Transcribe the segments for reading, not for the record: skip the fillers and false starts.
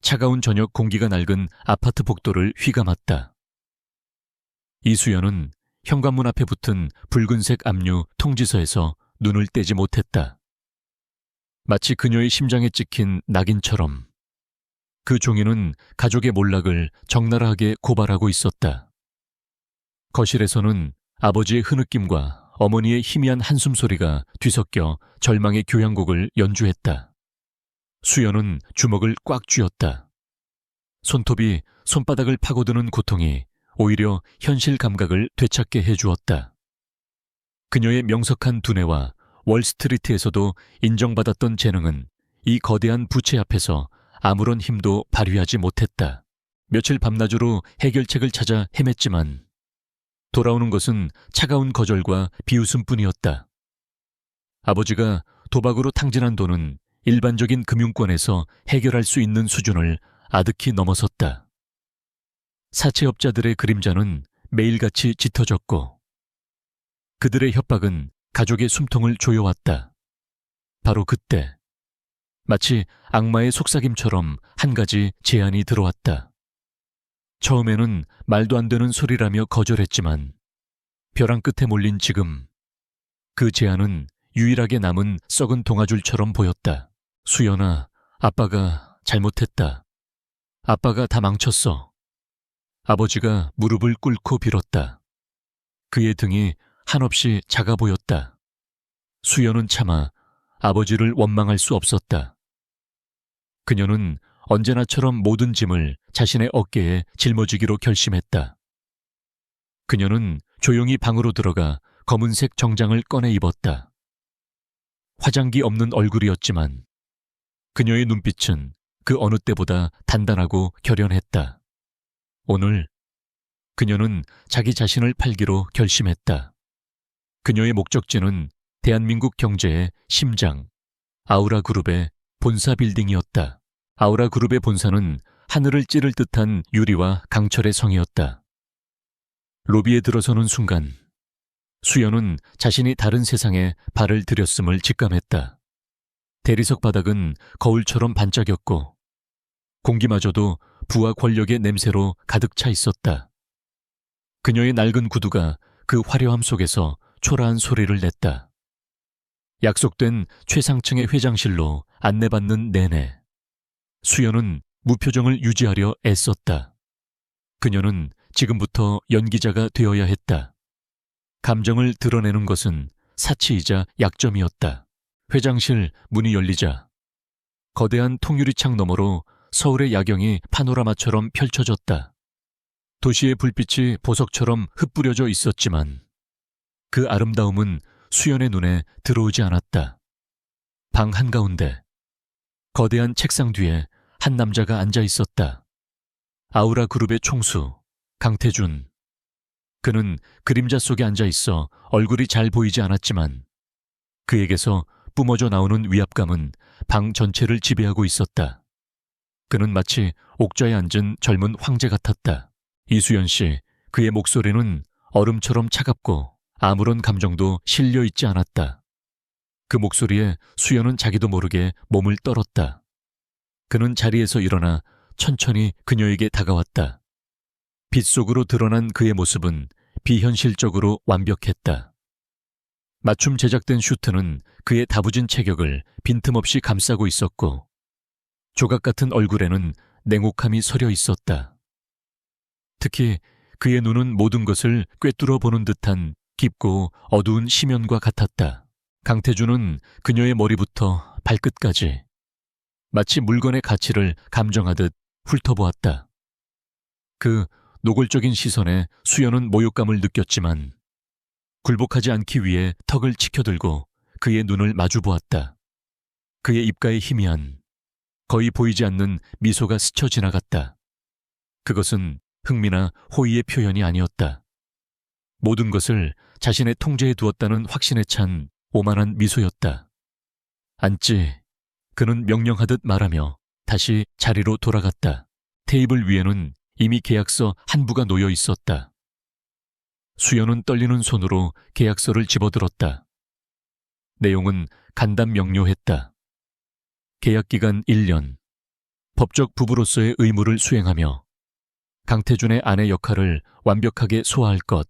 차가운 저녁 공기가 낡은 아파트 복도를 휘감았다. 이수연은 현관문 앞에 붙은 붉은색 압류 통지서에서 눈을 떼지 못했다. 마치 그녀의 심장에 찍힌 낙인처럼 그 종이는 가족의 몰락을 적나라하게 고발하고 있었다. 거실에서는 아버지의 흐느낌과 어머니의 희미한 한숨소리가 뒤섞여 절망의 교향곡을 연주했다. 수연은 주먹을 꽉 쥐었다. 손톱이 손바닥을 파고드는 고통이 오히려 현실 감각을 되찾게 해주었다. 그녀의 명석한 두뇌와 월스트리트에서도 인정받았던 재능은 이 거대한 부채 앞에서 아무런 힘도 발휘하지 못했다. 며칠 밤낮으로 해결책을 찾아 헤맸지만 돌아오는 것은 차가운 거절과 비웃음뿐이었다. 아버지가 도박으로 탕진한 돈은 일반적인 금융권에서 해결할 수 있는 수준을 아득히 넘어섰다. 사채업자들의 그림자는 매일같이 짙어졌고 그들의 협박은 가족의 숨통을 조여왔다. 바로 그때 마치 악마의 속삭임처럼 한 가지 제안이 들어왔다. 처음에는 말도 안 되는 소리라며 거절했지만 벼랑 끝에 몰린 지금 그 제안은 유일하게 남은 썩은 동아줄처럼 보였다. 수연아, 아빠가 잘못했다. 아빠가 다 망쳤어. 아버지가 무릎을 꿇고 빌었다. 그의 등이 한없이 작아 보였다. 수연은 차마 아버지를 원망할 수 없었다. 그녀는 언제나처럼 모든 짐을 자신의 어깨에 짊어지기로 결심했다. 그녀는 조용히 방으로 들어가 검은색 정장을 꺼내 입었다. 화장기 없는 얼굴이었지만 그녀의 눈빛은 그 어느 때보다 단단하고 결연했다. 오늘 그녀는 자기 자신을 팔기로 결심했다. 그녀의 목적지는 대한민국 경제의 심장, 아우라그룹의 본사 빌딩이었다. 아우라그룹의 본사는 하늘을 찌를 듯한 유리와 강철의 성이었다. 로비에 들어서는 순간 수연은 자신이 다른 세상에 발을 들였음을 직감했다. 대리석 바닥은 거울처럼 반짝였고 공기마저도 부와 권력의 냄새로 가득 차 있었다. 그녀의 낡은 구두가 그 화려함 속에서 초라한 소리를 냈다. 약속된 최상층의 회장실로 안내받는 내내 수연은 무표정을 유지하려 애썼다. 그녀는 지금부터 연기자가 되어야 했다. 감정을 드러내는 것은 사치이자 약점이었다. 회장실 문이 열리자 거대한 통유리창 너머로 서울의 야경이 파노라마처럼 펼쳐졌다. 도시의 불빛이 보석처럼 흩뿌려져 있었지만 그 아름다움은 수연의 눈에 들어오지 않았다. 방 한가운데 거대한 책상 뒤에 한 남자가 앉아 있었다. 아우라 그룹의 총수 강태준. 그는 그림자 속에 앉아 있어 얼굴이 잘 보이지 않았지만 그에게서 뿜어져 나오는 위압감은 방 전체를 지배하고 있었다. 그는 마치 옥좌에 앉은 젊은 황제 같았다. 이수연 씨, 그의 목소리는 얼음처럼 차갑고 아무런 감정도 실려 있지 않았다. 그 목소리에 수연은 자기도 모르게 몸을 떨었다. 그는 자리에서 일어나 천천히 그녀에게 다가왔다. 빛 속으로 드러난 그의 모습은 비현실적으로 완벽했다. 맞춤 제작된 슈트는 그의 다부진 체격을 빈틈없이 감싸고 있었고 조각 같은 얼굴에는 냉혹함이 서려 있었다. 특히 그의 눈은 모든 것을 꿰뚫어 보는 듯한 깊고 어두운 심연과 같았다. 강태준은 그녀의 머리부터 발끝까지 마치 물건의 가치를 감정하듯 훑어보았다. 그 노골적인 시선에 수연은 모욕감을 느꼈지만 굴복하지 않기 위해 턱을 치켜들고 그의 눈을 마주보았다. 그의 입가에 희미한 거의 보이지 않는 미소가 스쳐 지나갔다. 그것은 흥미나 호의의 표현이 아니었다. 모든 것을 자신의 통제에 두었다는 확신에 찬 오만한 미소였다. 앉지. 그는 명령하듯 말하며 다시 자리로 돌아갔다. 테이블 위에는 이미 계약서 한 부가 놓여 있었다. 수연은 떨리는 손으로 계약서를 집어들었다. 내용은 간단 명료했다. 계약기간 1년, 법적 부부로서의 의무를 수행하며 강태준의 아내 역할을 완벽하게 소화할 것.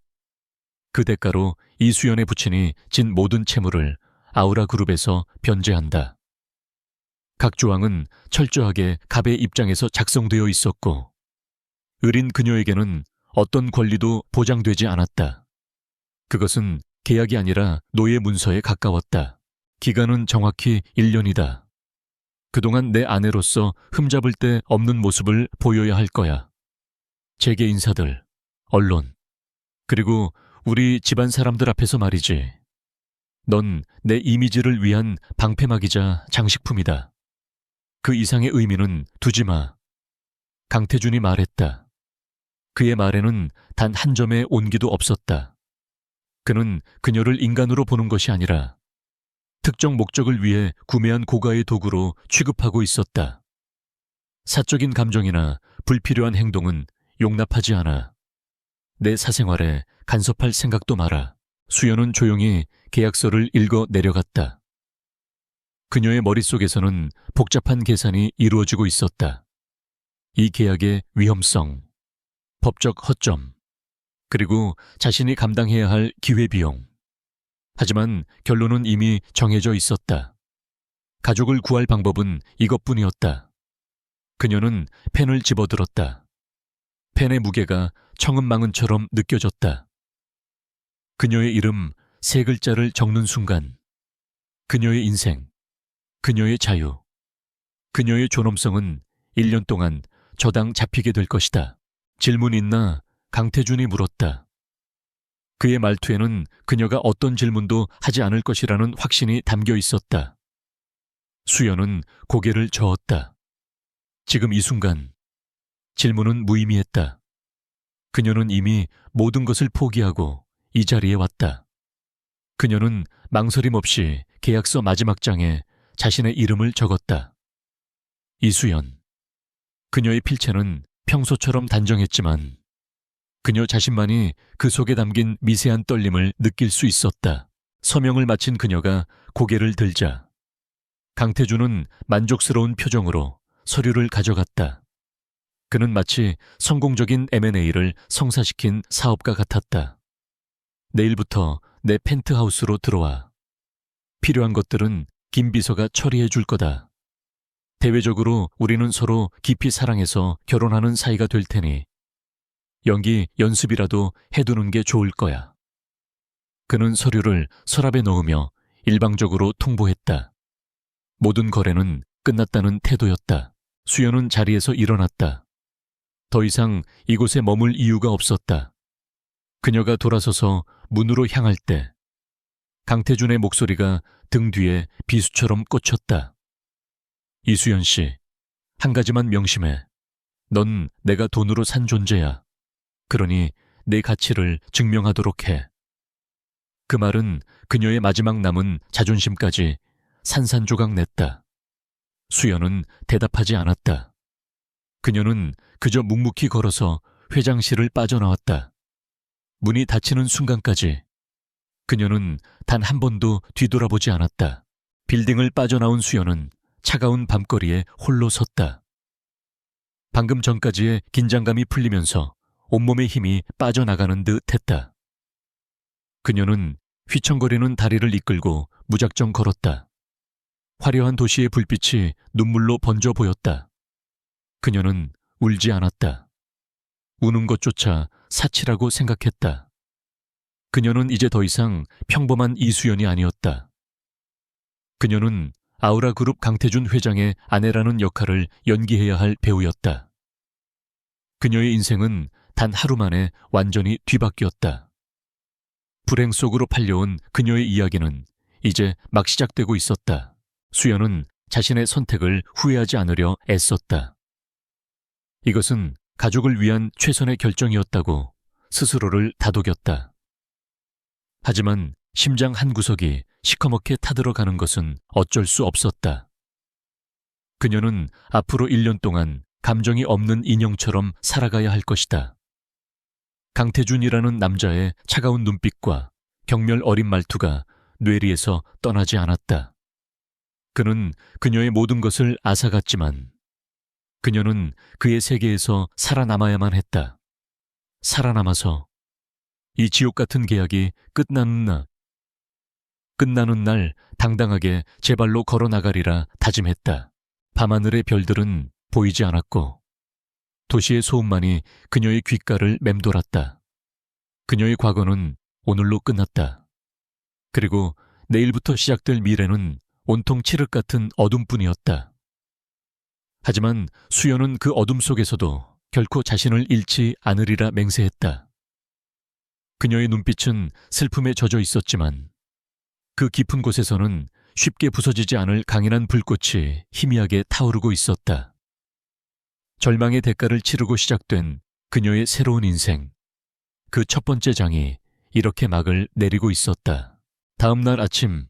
그 대가로 이수연의 부친이 진 모든 채무를 아우라 그룹에서 변제한다. 각 조항은 철저하게 갑의 입장에서 작성되어 있었고 을인 그녀에게는 어떤 권리도 보장되지 않았다. 그것은 계약이 아니라 노예 문서에 가까웠다. 기간은 정확히 1년이다. 그동안 내 아내로서 흠잡을 데 없는 모습을 보여야 할 거야. 재계 인사들, 언론, 그리고 우리 집안 사람들 앞에서 말이지. 넌 내 이미지를 위한 방패막이자 장식품이다. 그 이상의 의미는 두지 마. 강태준이 말했다. 그의 말에는 단 한 점의 온기도 없었다. 그는 그녀를 인간으로 보는 것이 아니라 특정 목적을 위해 구매한 고가의 도구로 취급하고 있었다. 사적인 감정이나 불필요한 행동은 용납하지 않아. 내 사생활에 간섭할 생각도 마라. 수연은 조용히 계약서를 읽어 내려갔다. 그녀의 머릿속에서는 복잡한 계산이 이루어지고 있었다. 이 계약의 위험성, 법적 허점, 그리고 자신이 감당해야 할 기회비용. 하지만 결론은 이미 정해져 있었다. 가족을 구할 방법은 이것뿐이었다. 그녀는 펜을 집어들었다. 펜의 무게가 청음망은처럼 느껴졌다. 그녀의 이름 3글자를 적는 순간 그녀의 인생, 그녀의 자유, 그녀의 존엄성은 1년 동안 저당 잡히게 될 것이다. 질문 있나? 강태준이 물었다. 그의 말투에는 그녀가 어떤 질문도 하지 않을 것이라는 확신이 담겨 있었다. 수연은 고개를 저었다. 지금 이 순간 질문은 무의미했다. 그녀는 이미 모든 것을 포기하고 이 자리에 왔다. 그녀는 망설임 없이 계약서 마지막 장에 자신의 이름을 적었다. 이수연. 그녀의 필체는 평소처럼 단정했지만 그녀 자신만이 그 속에 담긴 미세한 떨림을 느낄 수 있었다. 서명을 마친 그녀가 고개를 들자 강태준은 만족스러운 표정으로 서류를 가져갔다. 그는 마치 성공적인 M&A를 성사시킨 사업가 같았다. 내일부터 내 펜트하우스로 들어와. 필요한 것들은 김 비서가 처리해 줄 거다. 대외적으로 우리는 서로 깊이 사랑해서 결혼하는 사이가 될 테니 연기 연습이라도 해두는 게 좋을 거야. 그는 서류를 서랍에 넣으며 일방적으로 통보했다. 모든 거래는 끝났다는 태도였다. 수연은 자리에서 일어났다. 더 이상 이곳에 머물 이유가 없었다. 그녀가 돌아서서 문으로 향할 때 강태준의 목소리가 등 뒤에 비수처럼 꽂혔다. 이수연 씨, 한 가지만 명심해. 넌 내가 돈으로 산 존재야. 그러니 내 가치를 증명하도록 해. 그 말은 그녀의 마지막 남은 자존심까지 산산조각 냈다. 수연은 대답하지 않았다. 그녀는 그저 묵묵히 걸어서 회장실을 빠져나왔다. 문이 닫히는 순간까지 그녀는 단 한 번도 뒤돌아보지 않았다. 빌딩을 빠져나온 수연은 차가운 밤거리에 홀로 섰다. 방금 전까지의 긴장감이 풀리면서 온몸의 힘이 빠져나가는 듯 했다. 그녀는 휘청거리는 다리를 이끌고 무작정 걸었다. 화려한 도시의 불빛이 눈물로 번져 보였다. 그녀는 울지 않았다. 우는 것조차 사치라고 생각했다. 그녀는 이제 더 이상 평범한 이수연이 아니었다. 그녀는 아우라그룹 강태준 회장의 아내라는 역할을 연기해야 할 배우였다. 그녀의 인생은 단 하루 만에 완전히 뒤바뀌었다. 불행 속으로 팔려온 그녀의 이야기는 이제 막 시작되고 있었다. 수연은 자신의 선택을 후회하지 않으려 애썼다. 이것은 가족을 위한 최선의 결정이었다고 스스로를 다독였다. 하지만 심장 한 구석이 시커멓게 타들어가는 것은 어쩔 수 없었다. 그녀는 앞으로 1년 동안 감정이 없는 인형처럼 살아가야 할 것이다. 강태준이라는 남자의 차가운 눈빛과 경멸 어린 말투가 뇌리에서 떠나지 않았다. 그는 그녀의 모든 것을 앗아갔지만 그녀는 그의 세계에서 살아남아야만 했다. 살아남아서 이 지옥 같은 계약이 끝나는 날 당당하게 제 발로 걸어 나가리라 다짐했다. 밤하늘의 별들은 보이지 않았고 도시의 소음만이 그녀의 귓가를 맴돌았다. 그녀의 과거는 오늘로 끝났다. 그리고 내일부터 시작될 미래는 온통 칠흑 같은 어둠뿐이었다. 하지만 수연은 그 어둠 속에서도 결코 자신을 잃지 않으리라 맹세했다. 그녀의 눈빛은 슬픔에 젖어 있었지만 그 깊은 곳에서는 쉽게 부서지지 않을 강인한 불꽃이 희미하게 타오르고 있었다. 절망의 대가를 치르고 시작된 그녀의 새로운 인생. 그 첫 번째 장이 이렇게 막을 내리고 있었다. 다음 날 아침,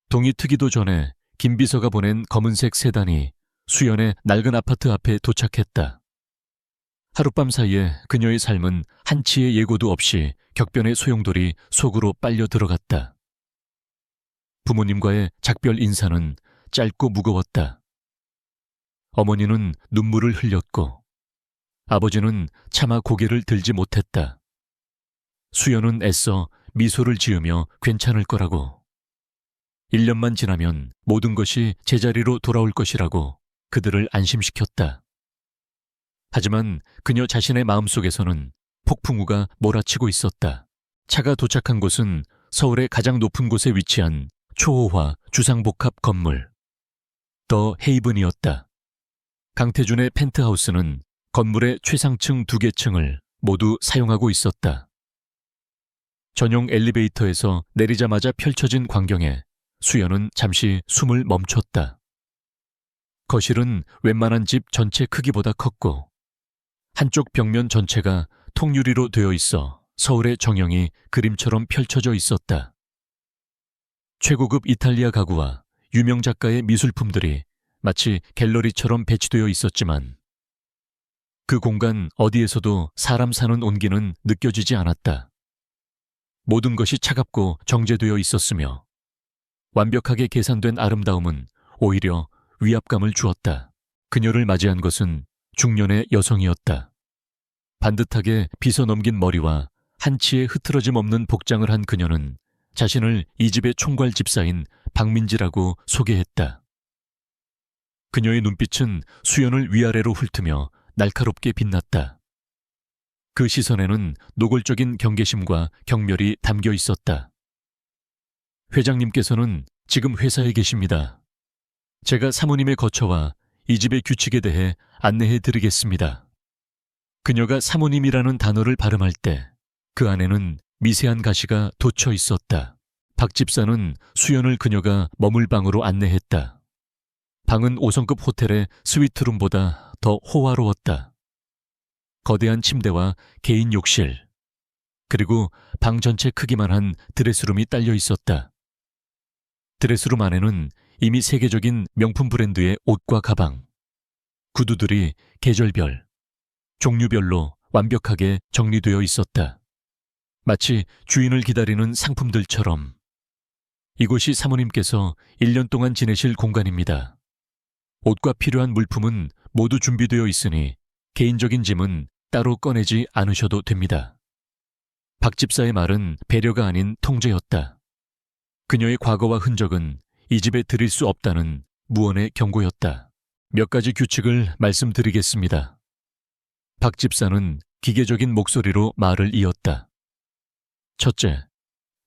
동이 트기도 전에 김 비서가 보낸 검은색 세단이 수연의 낡은 아파트 앞에 도착했다. 하룻밤 사이에 그녀의 삶은 한치의 예고도 없이 격변의 소용돌이 속으로 빨려 들어갔다. 부모님과의 작별 인사는 짧고 무거웠다. 어머니는 눈물을 흘렸고 아버지는 차마 고개를 들지 못했다. 수연은 애써 미소를 지으며 괜찮을 거라고, 1년만 지나면 모든 것이 제자리로 돌아올 것이라고 그들을 안심시켰다. 하지만 그녀 자신의 마음속에서는 폭풍우가 몰아치고 있었다. 차가 도착한 곳은 서울의 가장 높은 곳에 위치한 초호화 주상복합 건물 더 헤이븐이었다. 강태준의 펜트하우스는 건물의 최상층 2개 층을 모두 사용하고 있었다. 전용 엘리베이터에서 내리자마자 펼쳐진 광경에 수연은 잠시 숨을 멈췄다. 거실은 웬만한 집 전체 크기보다 컸고 한쪽 벽면 전체가 통유리로 되어 있어 서울의 정형이 그림처럼 펼쳐져 있었다. 최고급 이탈리아 가구와 유명 작가의 미술품들이 마치 갤러리처럼 배치되어 있었지만 그 공간 어디에서도 사람 사는 온기는 느껴지지 않았다. 모든 것이 차갑고 정제되어 있었으며 완벽하게 계산된 아름다움은 오히려 위압감을 주었다. 그녀를 맞이한 것은 중년의 여성이었다. 반듯하게 빗어넘긴 머리와 한치의 흐트러짐 없는 복장을 한 그녀는 자신을 이 집의 총괄 집사인 박민지라고 소개했다. 그녀의 눈빛은 수연을 위아래로 훑으며 날카롭게 빛났다. 그 시선에는 노골적인 경계심과 경멸이 담겨 있었다. 회장님께서는 지금 회사에 계십니다. 제가 사모님의 거처와 이 집의 규칙에 대해 안내해 드리겠습니다. 그녀가 사모님이라는 단어를 발음할 때 그 안에는 미세한 가시가 돋쳐 있었다. 박 집사는 수연을 그녀가 머물 방으로 안내했다. 방은 5성급 호텔의 스위트룸보다 더 호화로웠다. 거대한 침대와 개인 욕실, 그리고 방 전체 크기만 한 드레스룸이 딸려 있었다. 드레스룸 안에는 이미 세계적인 명품 브랜드의 옷과 가방, 구두들이 계절별, 종류별로 완벽하게 정리되어 있었다. 마치 주인을 기다리는 상품들처럼. 이곳이 사모님께서 1년 동안 지내실 공간입니다. 옷과 필요한 물품은 모두 준비되어 있으니 개인적인 짐은 따로 꺼내지 않으셔도 됩니다. 박 집사의 말은 배려가 아닌 통제였다. 그녀의 과거와 흔적은 이 집에 들일 수 없다는 무언의 경고였다. 몇 가지 규칙을 말씀드리겠습니다. 박 집사는 기계적인 목소리로 말을 이었다. 첫째,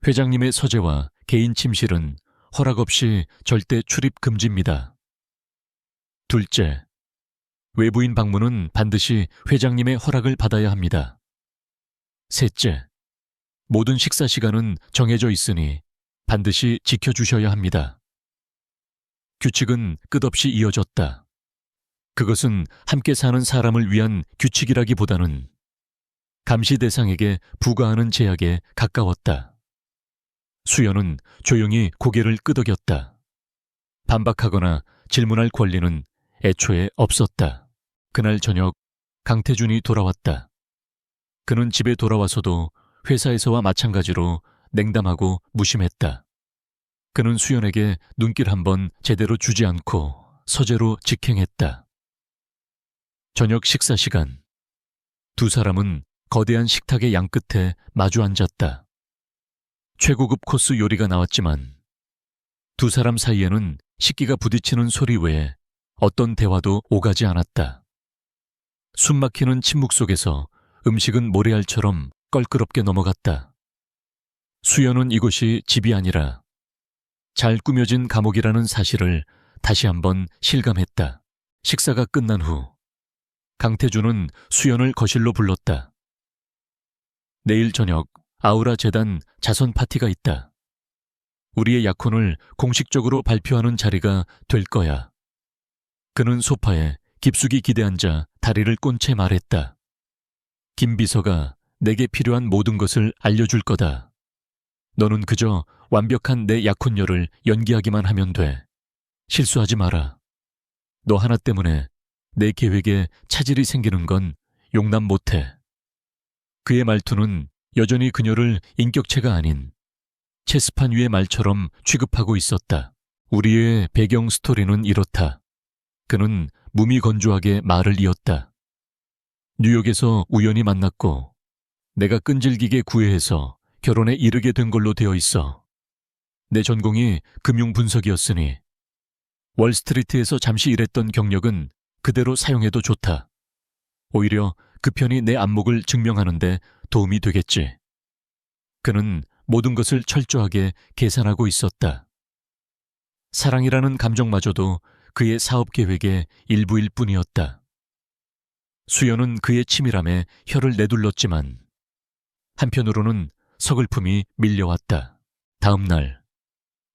회장님의 서재와 개인 침실은 허락 없이 절대 출입 금지입니다. 둘째, 외부인 방문은 반드시 회장님의 허락을 받아야 합니다. 셋째, 모든 식사 시간은 정해져 있으니 반드시 지켜주셔야 합니다. 규칙은 끝없이 이어졌다. 그것은 함께 사는 사람을 위한 규칙이라기보다는 감시 대상에게 부과하는 제약에 가까웠다. 수연은 조용히 고개를 끄덕였다. 반박하거나 질문할 권리는 애초에 없었다. 그날 저녁 강태준이 돌아왔다. 그는 집에 돌아와서도 회사에서와 마찬가지로 냉담하고 무심했다. 그는 수연에게 눈길 한번 제대로 주지 않고 서재로 직행했다. 저녁 식사 시간. 두 사람은 거대한 식탁의 양끝에 마주 앉았다. 최고급 코스 요리가 나왔지만 두 사람 사이에는 식기가 부딪히는 소리 외에 어떤 대화도 오가지 않았다. 숨막히는 침묵 속에서 음식은 모래알처럼 껄끄럽게 넘어갔다. 수연은 이곳이 집이 아니라 잘 꾸며진 감옥이라는 사실을 다시 한번 실감했다. 식사가 끝난 후 강태준은 수연을 거실로 불렀다. 내일 저녁 아우라 재단 자선 파티가 있다. 우리의 약혼을 공식적으로 발표하는 자리가 될 거야. 그는 소파에 깊숙이 기대앉아 다리를 꼰 채 말했다. 김 비서가 내게 필요한 모든 것을 알려줄 거다. 너는 그저 완벽한 내 약혼녀를 연기하기만 하면 돼. 실수하지 마라. 너 하나 때문에 내 계획에 차질이 생기는 건 용납 못해. 그의 말투는 여전히 그녀를 인격체가 아닌 체스판 위의 말처럼 취급하고 있었다. 우리의 배경 스토리는 이렇다. 그는 무미건조하게 말을 이었다. 뉴욕에서 우연히 만났고 내가 끈질기게 구애해서 결혼에 이르게 된 걸로 되어 있어. 내 전공이 금융분석이었으니 월스트리트에서 잠시 일했던 경력은 그대로 사용해도 좋다. 오히려 그 편이 내 안목을 증명하는데 도움이 되겠지. 그는 모든 것을 철저하게 계산하고 있었다. 사랑이라는 감정마저도 그의 사업 계획의 일부일 뿐이었다. 수연은 그의 치밀함에 혀를 내둘렀지만 한편으로는 서글픔이 밀려왔다. 다음 날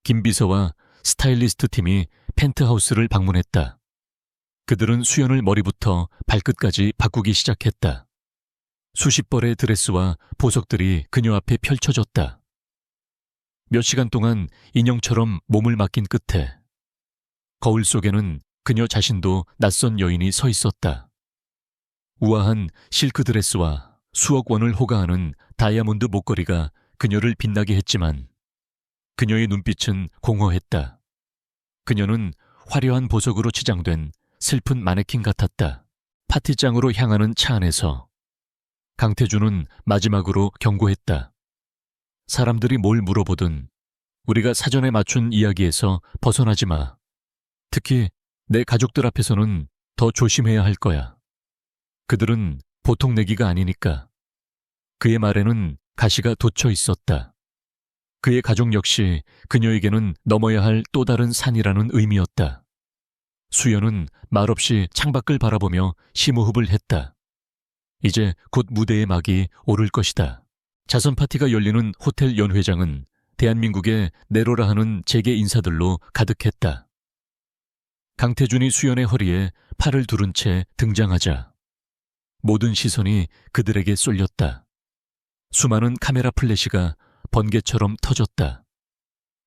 김 비서와 스타일리스트 팀이 펜트하우스를 방문했다. 그들은 수연을 머리부터 발끝까지 바꾸기 시작했다. 수십 벌의 드레스와 보석들이 그녀 앞에 펼쳐졌다. 몇 시간 동안 인형처럼 몸을 맡긴 끝에 거울 속에는 그녀 자신도 낯선 여인이 서 있었다. 우아한 실크 드레스와 수억 원을 호가하는 다이아몬드 목걸이가 그녀를 빛나게 했지만 그녀의 눈빛은 공허했다. 그녀는 화려한 보석으로 치장된 슬픈 마네킹 같았다. 파티장으로 향하는 차 안에서 강태준은 마지막으로 경고했다. 사람들이 뭘 물어보든 우리가 사전에 맞춘 이야기에서 벗어나지 마. 특히 내 가족들 앞에서는 더 조심해야 할 거야. 그들은 보통 내기가 아니니까. 그의 말에는 가시가 돋쳐 있었다. 그의 가족 역시 그녀에게는 넘어야 할 또 다른 산이라는 의미였다. 수연은 말없이 창밖을 바라보며 심호흡을 했다. 이제 곧 무대의 막이 오를 것이다. 자선 파티가 열리는 호텔 연회장은 대한민국의 내로라 하는 재계 인사들로 가득했다. 강태준이 수연의 허리에 팔을 두른 채 등장하자 모든 시선이 그들에게 쏠렸다. 수많은 카메라 플래시가 번개처럼 터졌다.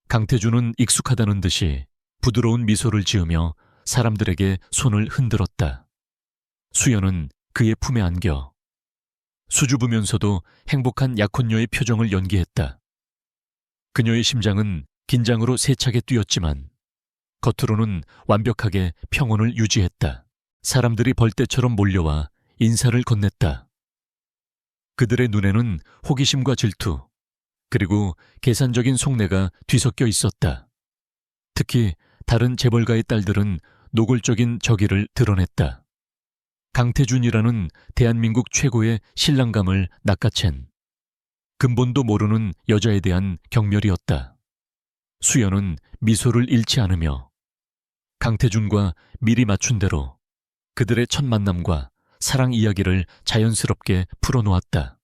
강태준은 익숙하다는 듯이 부드러운 미소를 지으며 사람들에게 손을 흔들었다. 수연은 그의 품에 안겨 수줍으면서도 행복한 약혼녀의 표정을 연기했다. 그녀의 심장은 긴장으로 세차게 뛰었지만 겉으로는 완벽하게 평온을 유지했다. 사람들이 벌떼처럼 몰려와 인사를 건넸다. 그들의 눈에는 호기심과 질투, 그리고 계산적인 속내가 뒤섞여 있었다. 특히 다른 재벌가의 딸들은 노골적인 저기를 드러냈다. 강태준이라는 대한민국 최고의 신랑감을 낚아챈 근본도 모르는 여자에 대한 경멸이었다. 수연은 미소를 잃지 않으며 강태준과 미리 맞춘 대로 그들의 첫 만남과 사랑 이야기를 자연스럽게 풀어놓았다.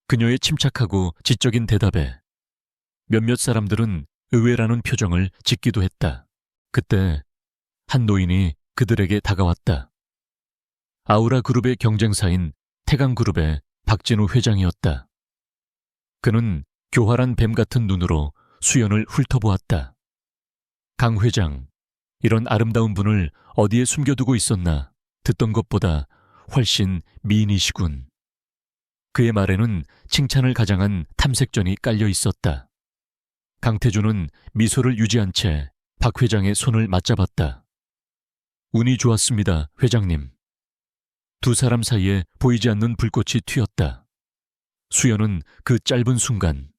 그녀의 침착하고 지적인 대답에 몇몇 사람들은 의외라는 표정을 짓기도 했다. 그때 한 노인이 그들에게 다가왔다. 아우라 그룹의 경쟁사인 태강그룹의 박진우 회장이었다. 그는 교활한 뱀 같은 눈으로 수연을 훑어보았다. 강 회장, 이런 아름다운 분을 어디에 숨겨두고 있었나 듣던 것보다 훨씬 미인이시군. 그의 말에는 칭찬을 가장한 탐색전이 깔려 있었다. 강태준은 미소를 유지한 채 박 회장의 손을 맞잡았다. 운이 좋았습니다, 회장님. 두 사람 사이에 보이지 않는 불꽃이 튀었다. 수연은 그 짧은 순간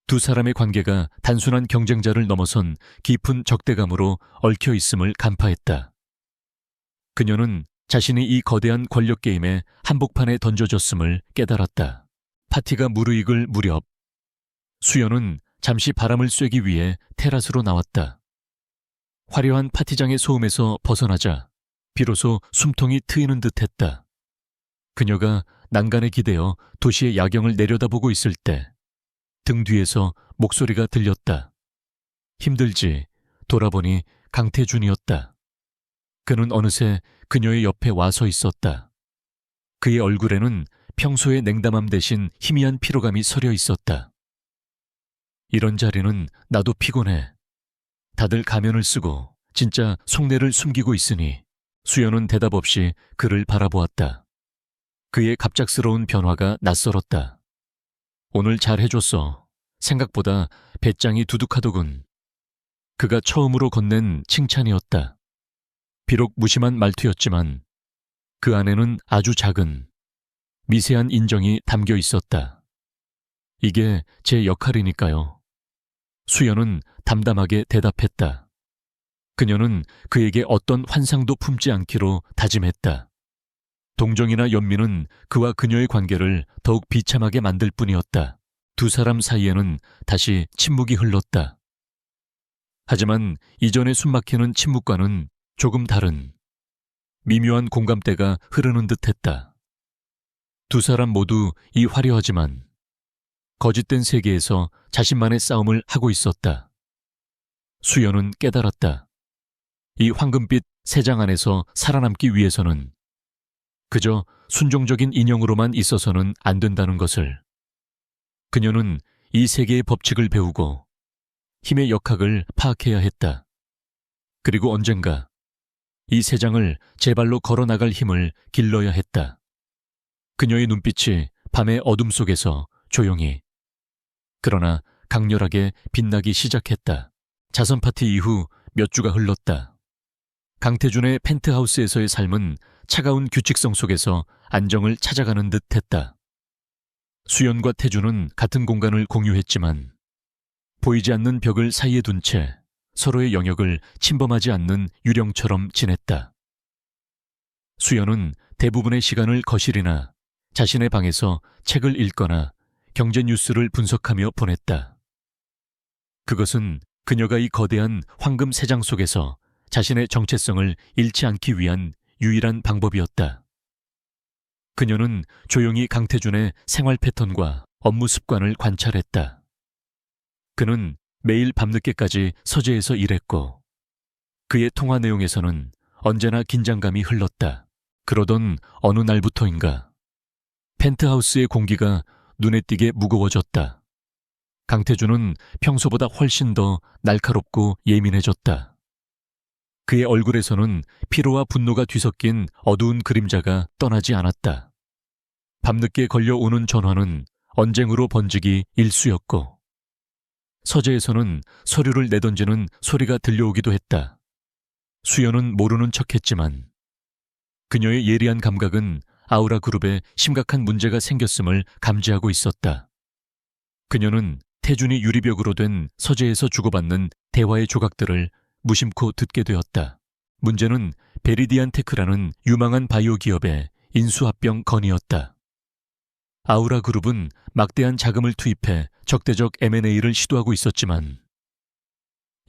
두 사람의 관계가 단순한 경쟁자를 넘어선 깊은 적대감으로 얽혀 있음을 간파했다. 그녀는 자신이 이 거대한 권력 게임의 한복판에 던져졌음을 깨달았다. 파티가 무르익을 무렵 수연은 잠시 바람을 쐬기 위해 테라스로 나왔다. 화려한 파티장의 소음에서 벗어나자 비로소 숨통이 트이는 듯했다. 그녀가 난간에 기대어 도시의 야경을 내려다보고 있을 때 등 뒤에서 목소리가 들렸다. 힘들지? 돌아보니 강태준이었다. 그는 어느새 그녀의 옆에 와 서 있었다. 그의 얼굴에는 평소의 냉담함 대신 희미한 피로감이 서려 있었다. 이런 자리는 나도 피곤해. 다들 가면을 쓰고 진짜 속내를 숨기고 있으니. 수연은 대답 없이 그를 바라보았다. 그의 갑작스러운 변화가 낯설었다. 오늘 잘 해줬어. 생각보다 배짱이 두둑하더군. 그가 처음으로 건넨 칭찬이었다. 비록 무심한 말투였지만 그 안에는 아주 작은, 미세한 인정이 담겨 있었다. 이게 제 역할이니까요. 수연은 담담하게 대답했다. 그녀는 그에게 어떤 환상도 품지 않기로 다짐했다. 동정이나 연민은 그와 그녀의 관계를 더욱 비참하게 만들 뿐이었다. 두 사람 사이에는 다시 침묵이 흘렀다. 하지만 이전의 숨막히는 침묵과는 조금 다른 미묘한 공감대가 흐르는 듯했다. 두 사람 모두 이 화려하지만 거짓된 세계에서 자신만의 싸움을 하고 있었다. 수연은 깨달았다. 이 황금빛 세장 안에서 살아남기 위해서는 그저 순종적인 인형으로만 있어서는 안 된다는 것을. 그녀는 이 세계의 법칙을 배우고 힘의 역학을 파악해야 했다. 그리고 언젠가 이 세장을 제 발로 걸어나갈 힘을 길러야 했다. 그녀의 눈빛이 밤의 어둠 속에서 조용히 그러나 강렬하게 빛나기 시작했다. 자선 파티 이후 몇 주가 흘렀다. 강태준의 펜트하우스에서의 삶은 차가운 규칙성 속에서 안정을 찾아가는 듯했다. 수연과 태준은 같은 공간을 공유했지만 보이지 않는 벽을 사이에 둔 채 서로의 영역을 침범하지 않는 유령처럼 지냈다. 수연은 대부분의 시간을 거실이나 자신의 방에서 책을 읽거나 경제 뉴스를 분석하며 보냈다. 그것은 그녀가 이 거대한 황금 세장 속에서 자신의 정체성을 잃지 않기 위한 유일한 방법이었다. 그녀는 조용히 강태준의 생활 패턴과 업무 습관을 관찰했다. 그는 매일 밤늦게까지 서재에서 일했고 그의 통화 내용에서는 언제나 긴장감이 흘렀다. 그러던 어느 날부터인가 펜트하우스의 공기가 눈에 띄게 무거워졌다. 강태준은 평소보다 훨씬 더 날카롭고 예민해졌다. 그의 얼굴에서는 피로와 분노가 뒤섞인 어두운 그림자가 떠나지 않았다. 밤늦게 걸려오는 전화는 언쟁으로 번지기 일쑤였고 서재에서는 서류를 내던지는 소리가 들려오기도 했다. 수연은 모르는 척했지만 그녀의 예리한 감각은 아우라 그룹에 심각한 문제가 생겼음을 감지하고 있었다. 그녀는 태준이 유리벽으로 된 서재에서 주고받는 대화의 조각들을 무심코 듣게 되었다. 문제는 베리디안 테크라는 유망한 바이오 기업의 인수합병 건이었다. 아우라 그룹은 막대한 자금을 투입해 적대적 M&A를 시도하고 있었지만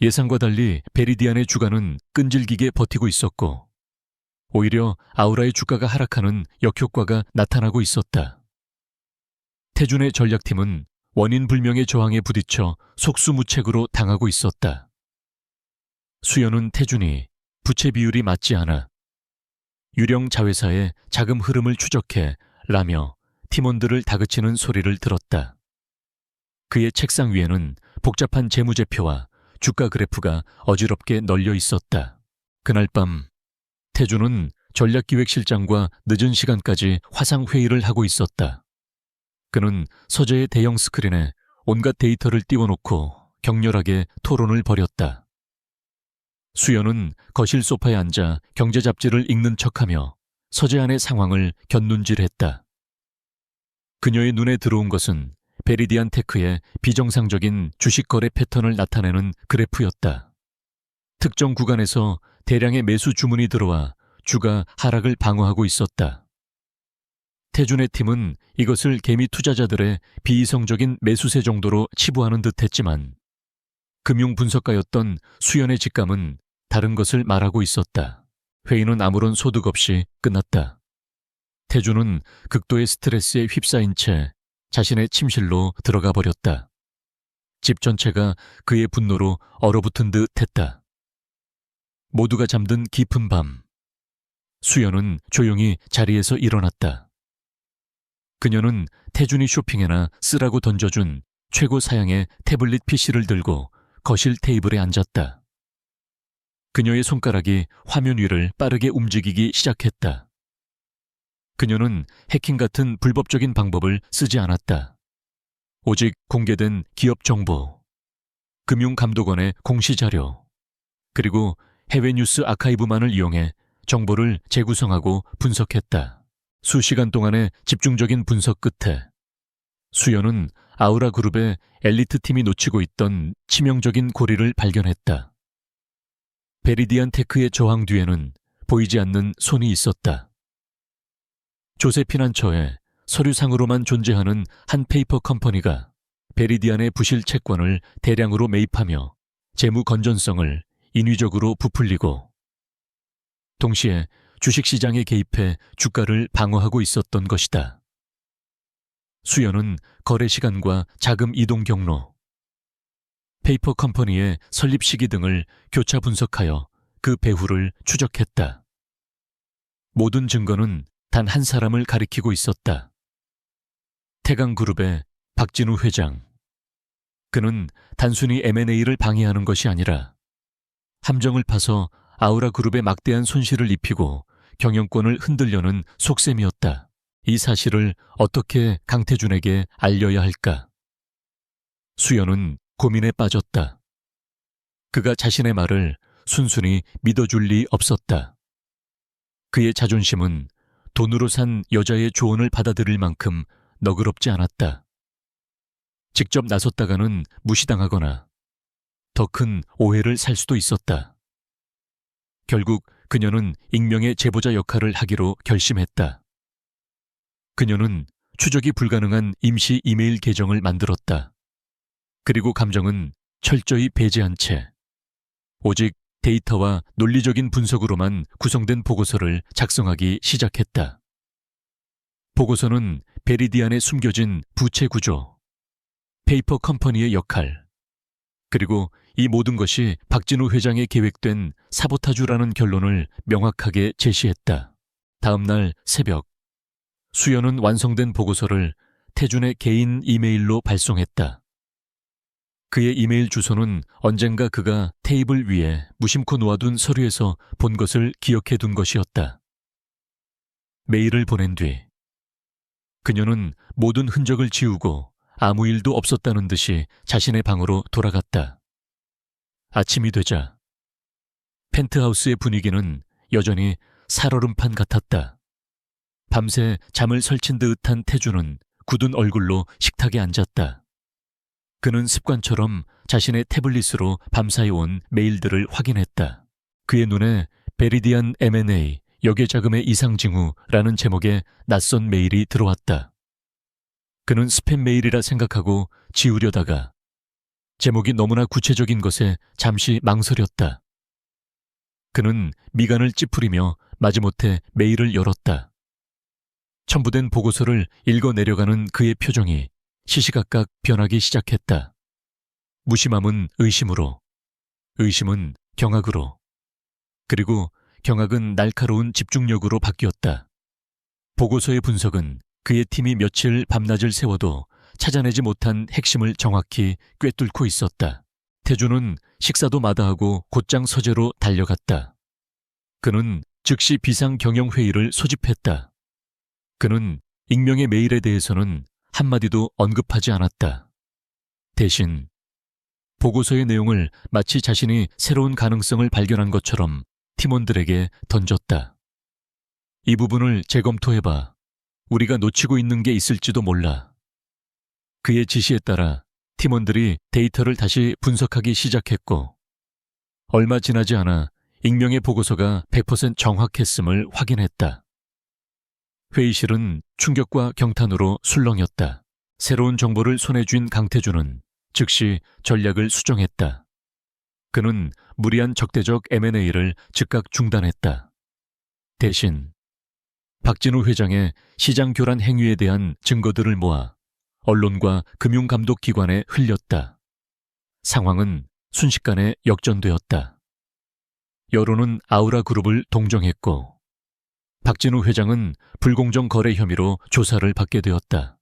예상과 달리 베리디안의 주가는 끈질기게 버티고 있었고 오히려 아우라의 주가가 하락하는 역효과가 나타나고 있었다. 태준의 전략팀은 원인 불명의 저항에 부딪혀 속수무책으로 당하고 있었다. 수연은 태준이 부채 비율이 맞지 않아 유령 자회사의 자금 흐름을 추적해 라며 팀원들을 다그치는 소리를 들었다. 그의 책상 위에는 복잡한 재무제표와 주가 그래프가 어지럽게 널려 있었다. 그날 밤 태준은 전략기획실장과 늦은 시간까지 화상회의를 하고 있었다. 그는 서재의 대형 스크린에 온갖 데이터를 띄워놓고 격렬하게 토론을 벌였다. 수연은 거실 소파에 앉아 경제 잡지를 읽는 척하며 서재안의 상황을 곁눈질했다. 그녀의 눈에 들어온 것은 베리디안 테크의 비정상적인 주식 거래 패턴을 나타내는 그래프였다. 특정 구간에서 대량의 매수 주문이 들어와 주가 하락을 방어하고 있었다. 태준의 팀은 이것을 개미 투자자들의 비이성적인 매수세 정도로 치부하는 듯했지만 금융 분석가였던 수연의 직감은 다른 것을 말하고 있었다. 회의는 아무런 소득 없이 끝났다. 태준은 극도의 스트레스에 휩싸인 채 자신의 침실로 들어가 버렸다. 집 전체가 그의 분노로 얼어붙은 듯 했다. 모두가 잠든 깊은 밤, 수연은 조용히 자리에서 일어났다. 그녀는 태준이 쇼핑해나 쓰라고 던져준 최고 사양의 태블릿 PC를 들고 거실 테이블에 앉았다. 그녀의 손가락이 화면 위를 빠르게 움직이기 시작했다. 그녀는 해킹 같은 불법적인 방법을 쓰지 않았다. 오직 공개된 기업 정보, 금융감독원의 공시자료, 그리고 해외 뉴스 아카이브만을 이용해 정보를 재구성하고 분석했다. 수시간 동안의 집중적인 분석 끝에 수연은 아우라 그룹의 엘리트 팀이 놓치고 있던 치명적인 고리를 발견했다. 베리디안 테크의 저항 뒤에는 보이지 않는 손이 있었다. 조세피난처에 서류상으로만 존재하는 한 페이퍼 컴퍼니가 베리디안의 부실 채권을 대량으로 매입하며 재무 건전성을 인위적으로 부풀리고 동시에 주식시장에 개입해 주가를 방어하고 있었던 것이다. 수연은 거래 시간과 자금 이동 경로, 페이퍼 컴퍼니의 설립 시기 등을 교차 분석하여 그 배후를 추적했다. 모든 증거는 단 한 사람을 가리키고 있었다. 태강그룹의 박진우 회장. 그는 단순히 M&A를 방해하는 것이 아니라 함정을 파서 아우라 그룹에 막대한 손실을 입히고 경영권을 흔들려는 속셈이었다. 이 사실을 어떻게 강태준에게 알려야 할까? 수연은 고민에 빠졌다. 그가 자신의 말을 순순히 믿어줄 리 없었다. 그의 자존심은 돈으로 산 여자의 조언을 받아들일 만큼 너그럽지 않았다. 직접 나섰다가는 무시당하거나 더 큰 오해를 살 수도 있었다. 결국 그녀는 익명의 제보자 역할을 하기로 결심했다. 그녀는 추적이 불가능한 임시 이메일 계정을 만들었다. 그리고 감정은 철저히 배제한 채 오직 데이터와 논리적인 분석으로만 구성된 보고서를 작성하기 시작했다. 보고서는 베리디안에 숨겨진 부채 구조, 페이퍼 컴퍼니의 역할, 그리고 이 모든 것이 박진우 회장의 계획된 사보타주라는 결론을 명확하게 제시했다. 다음 날 새벽, 수연은 완성된 보고서를 태준의 개인 이메일로 발송했다. 그의 이메일 주소는 언젠가 그가 테이블 위에 무심코 놓아둔 서류에서 본 것을 기억해 둔 것이었다. 메일을 보낸 뒤 그녀는 모든 흔적을 지우고 아무 일도 없었다는 듯이 자신의 방으로 돌아갔다. 아침이 되자 펜트하우스의 분위기는 여전히 살얼음판 같았다. 밤새 잠을 설친 듯한 태준은 굳은 얼굴로 식탁에 앉았다. 그는 습관처럼 자신의 태블릿으로 밤사이 온 메일들을 확인했다. 그의 눈에 베리디안 M&A 역외자금의 이상 징후라는 제목의 낯선 메일이 들어왔다. 그는 스팸 메일이라 생각하고 지우려다가 제목이 너무나 구체적인 것에 잠시 망설였다. 그는 미간을 찌푸리며 마지못해 메일을 열었다. 첨부된 보고서를 읽어내려가는 그의 표정이 시시각각 변하기 시작했다. 무심함은 의심으로, 의심은 경악으로, 그리고 경악은 날카로운 집중력으로 바뀌었다. 보고서의 분석은 그의 팀이 며칠 밤낮을 세워도 찾아내지 못한 핵심을 정확히 꿰뚫고 있었다. 태준은 식사도 마다하고 곧장 서재로 달려갔다. 그는 즉시 비상경영회의를 소집했다. 그는 익명의 메일에 대해서는 한마디도 언급하지 않았다. 대신 보고서의 내용을 마치 자신이 새로운 가능성을 발견한 것처럼 팀원들에게 던졌다. 이 부분을 재검토해봐. 우리가 놓치고 있는 게 있을지도 몰라. 그의 지시에 따라 팀원들이 데이터를 다시 분석하기 시작했고, 얼마 지나지 않아 익명의 보고서가 100% 정확했음을 확인했다. 회의실은 충격과 경탄으로 술렁였다. 새로운 정보를 손에 쥔 강태준은 즉시 전략을 수정했다. 그는 무리한 적대적 M&A를 즉각 중단했다. 대신 박진우 회장의 시장 교란 행위에 대한 증거들을 모아 언론과 금융감독기관에 흘렸다. 상황은 순식간에 역전되었다. 여론은 아우라그룹을 동정했고, 박진우 회장은 불공정 거래 혐의로 조사를 받게 되었다.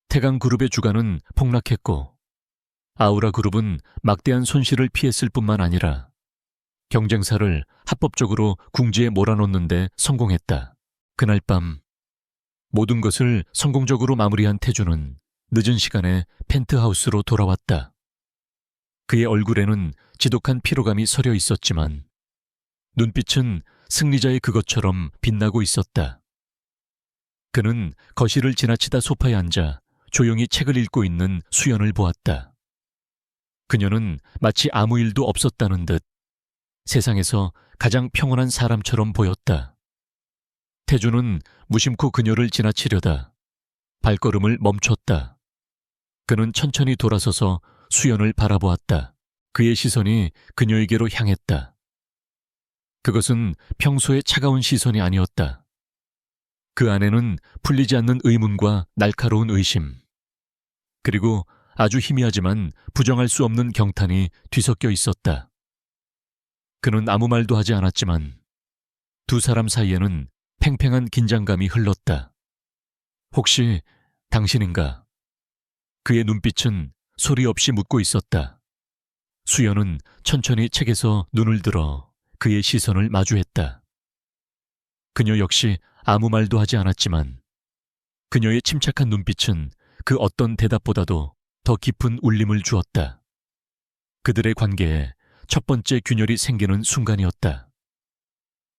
태강그룹의 주가는 폭락했고, 아우라그룹은 막대한 손실을 피했을 뿐만 아니라 경쟁사를 합법적으로 궁지에 몰아넣는 데 성공했다. 그날 밤 모든 것을 성공적으로 마무리한 태준은 늦은 시간에 펜트하우스로 돌아왔다. 그의 얼굴에는 지독한 피로감이 서려 있었지만 눈빛은 승리자의 그것처럼 빛나고 있었다. 그는 거실을 지나치다 소파에 앉아 조용히 책을 읽고 있는 수연을 보았다. 그녀는 마치 아무 일도 없었다는 듯 세상에서 가장 평온한 사람처럼 보였다. 태준은 무심코 그녀를 지나치려다 발걸음을 멈췄다. 그는 천천히 돌아서서 수연을 바라보았다. 그의 시선이 그녀에게로 향했다. 그것은 평소의 차가운 시선이 아니었다. 그 안에는 풀리지 않는 의문과 날카로운 의심, 그리고 아주 희미하지만 부정할 수 없는 경탄이 뒤섞여 있었다. 그는 아무 말도 하지 않았지만 두 사람 사이에는 팽팽한 긴장감이 흘렀다. 혹시 당신인가? 그의 눈빛은 소리 없이 묻고 있었다. 수연은 천천히 책에서 눈을 들어 그의 시선을 마주했다. 그녀 역시 아무 말도 하지 않았지만 그녀의 침착한 눈빛은 그 어떤 대답보다도 더 깊은 울림을 주었다. 그들의 관계에 첫 번째 균열이 생기는 순간이었다.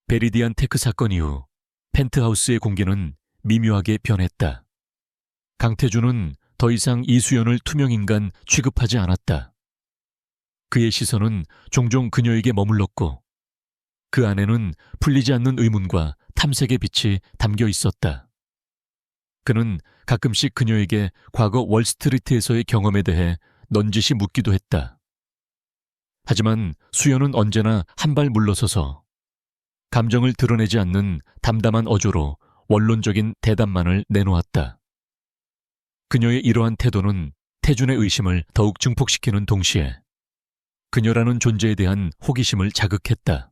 베리디안 테크 사건 이후 펜트하우스의 공기는 미묘하게 변했다. 강태준은 더 이상 이수연을 투명인간 취급하지 않았다. 그의 시선은 종종 그녀에게 머물렀고 그 안에는 풀리지 않는 의문과 탐색의 빛이 담겨 있었다. 그는 가끔씩 그녀에게 과거 월스트리트에서의 경험에 대해 넌지시 묻기도 했다. 하지만 수연은 언제나 한 발 물러서서 감정을 드러내지 않는 담담한 어조로 원론적인 대답만을 내놓았다. 그녀의 이러한 태도는 태준의 의심을 더욱 증폭시키는 동시에 그녀라는 존재에 대한 호기심을 자극했다.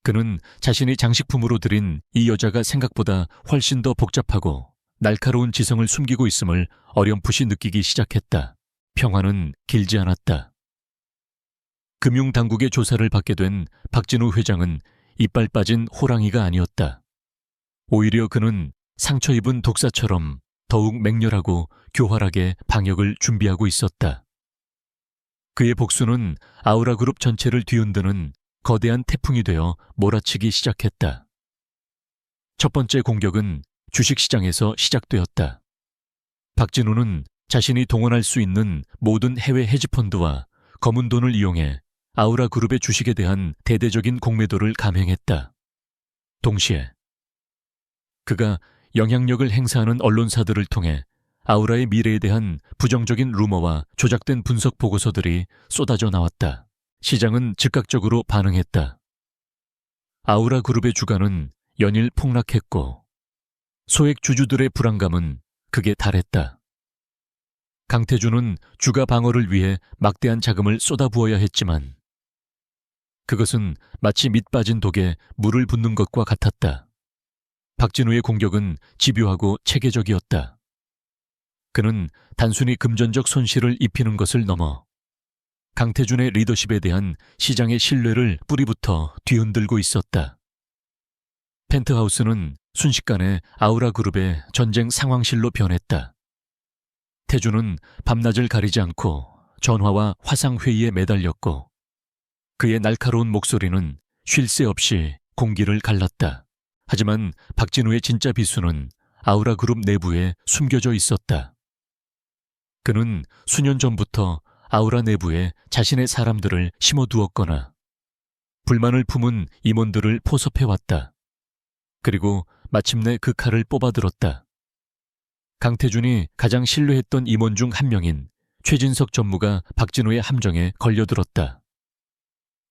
그는 자신이 장식품으로 들인 이 여자가 생각보다 훨씬 더 복잡하고 날카로운 지성을 숨기고 있음을 어렴풋이 느끼기 시작했다. 평화는 길지 않았다. 금융당국의 조사를 받게 된 박진우 회장은 이빨 빠진 호랑이가 아니었다. 오히려 그는 상처 입은 독사처럼 더욱 맹렬하고 교활하게 방역을 준비하고 있었다. 그의 복수는 아우라그룹 전체를 뒤흔드는 거대한 태풍이 되어 몰아치기 시작했다. 첫 번째 공격은 주식시장에서 시작되었다. 박진우는 자신이 동원할 수 있는 모든 해외 헤지펀드와 검은 돈을 이용해 아우라그룹의 주식에 대한 대대적인 공매도를 감행했다. 동시에 그가 영향력을 행사하는 언론사들을 통해 아우라의 미래에 대한 부정적인 루머와 조작된 분석 보고서들이 쏟아져 나왔다. 시장은 즉각적으로 반응했다. 아우라그룹의 주가는 연일 폭락했고 소액 주주들의 불안감은 극에 달했다. 강태준은 주가 방어를 위해 막대한 자금을 쏟아부어야 했지만 그것은 마치 밑 빠진 독에 물을 붓는 것과 같았다. 박진우의 공격은 집요하고 체계적이었다. 그는 단순히 금전적 손실을 입히는 것을 넘어 강태준의 리더십에 대한 시장의 신뢰를 뿌리부터 뒤흔들고 있었다. 펜트하우스는 순식간에 아우라그룹의 전쟁 상황실로 변했다. 태준은 밤낮을 가리지 않고 전화와 화상회의에 매달렸고 그의 날카로운 목소리는 쉴 새 없이 공기를 갈랐다. 하지만 박진우의 진짜 비수는 아우라그룹 내부에 숨겨져 있었다. 그는 수년 전부터 아우라 내부에 자신의 사람들을 심어두었거나 불만을 품은 임원들을 포섭해왔다. 그리고 마침내 그 칼을 뽑아들었다. 강태준이 가장 신뢰했던 임원 중 한 명인 최진석 전무가 박진우의 함정에 걸려들었다.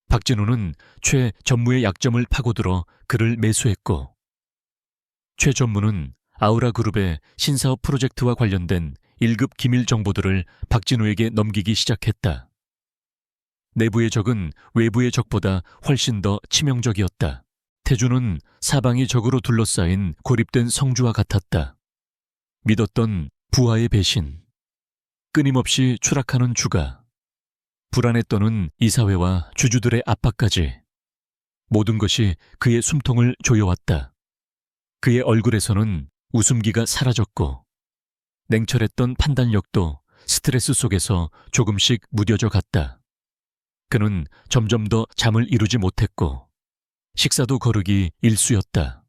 박진우는 최 전무의 약점을 파고들어 그를 매수했고, 최 전무는 아우라그룹의 신사업 프로젝트와 관련된 1급 기밀 정보들을 박진우에게 넘기기 시작했다. 내부의 적은 외부의 적보다 훨씬 더 치명적이었다. 태준은 사방이 적으로 둘러싸인 고립된 성주와 같았다. 믿었던 부하의 배신, 끊임없이 추락하는 주가, 불안에 떠는 이사회와 주주들의 압박까지 모든 것이 그의 숨통을 조여왔다. 그의 얼굴에서는 웃음기가 사라졌고 냉철했던 판단력도 스트레스 속에서 조금씩 무뎌져 갔다. 그는 점점 더 잠을 이루지 못했고 식사도 거르기 일쑤였다.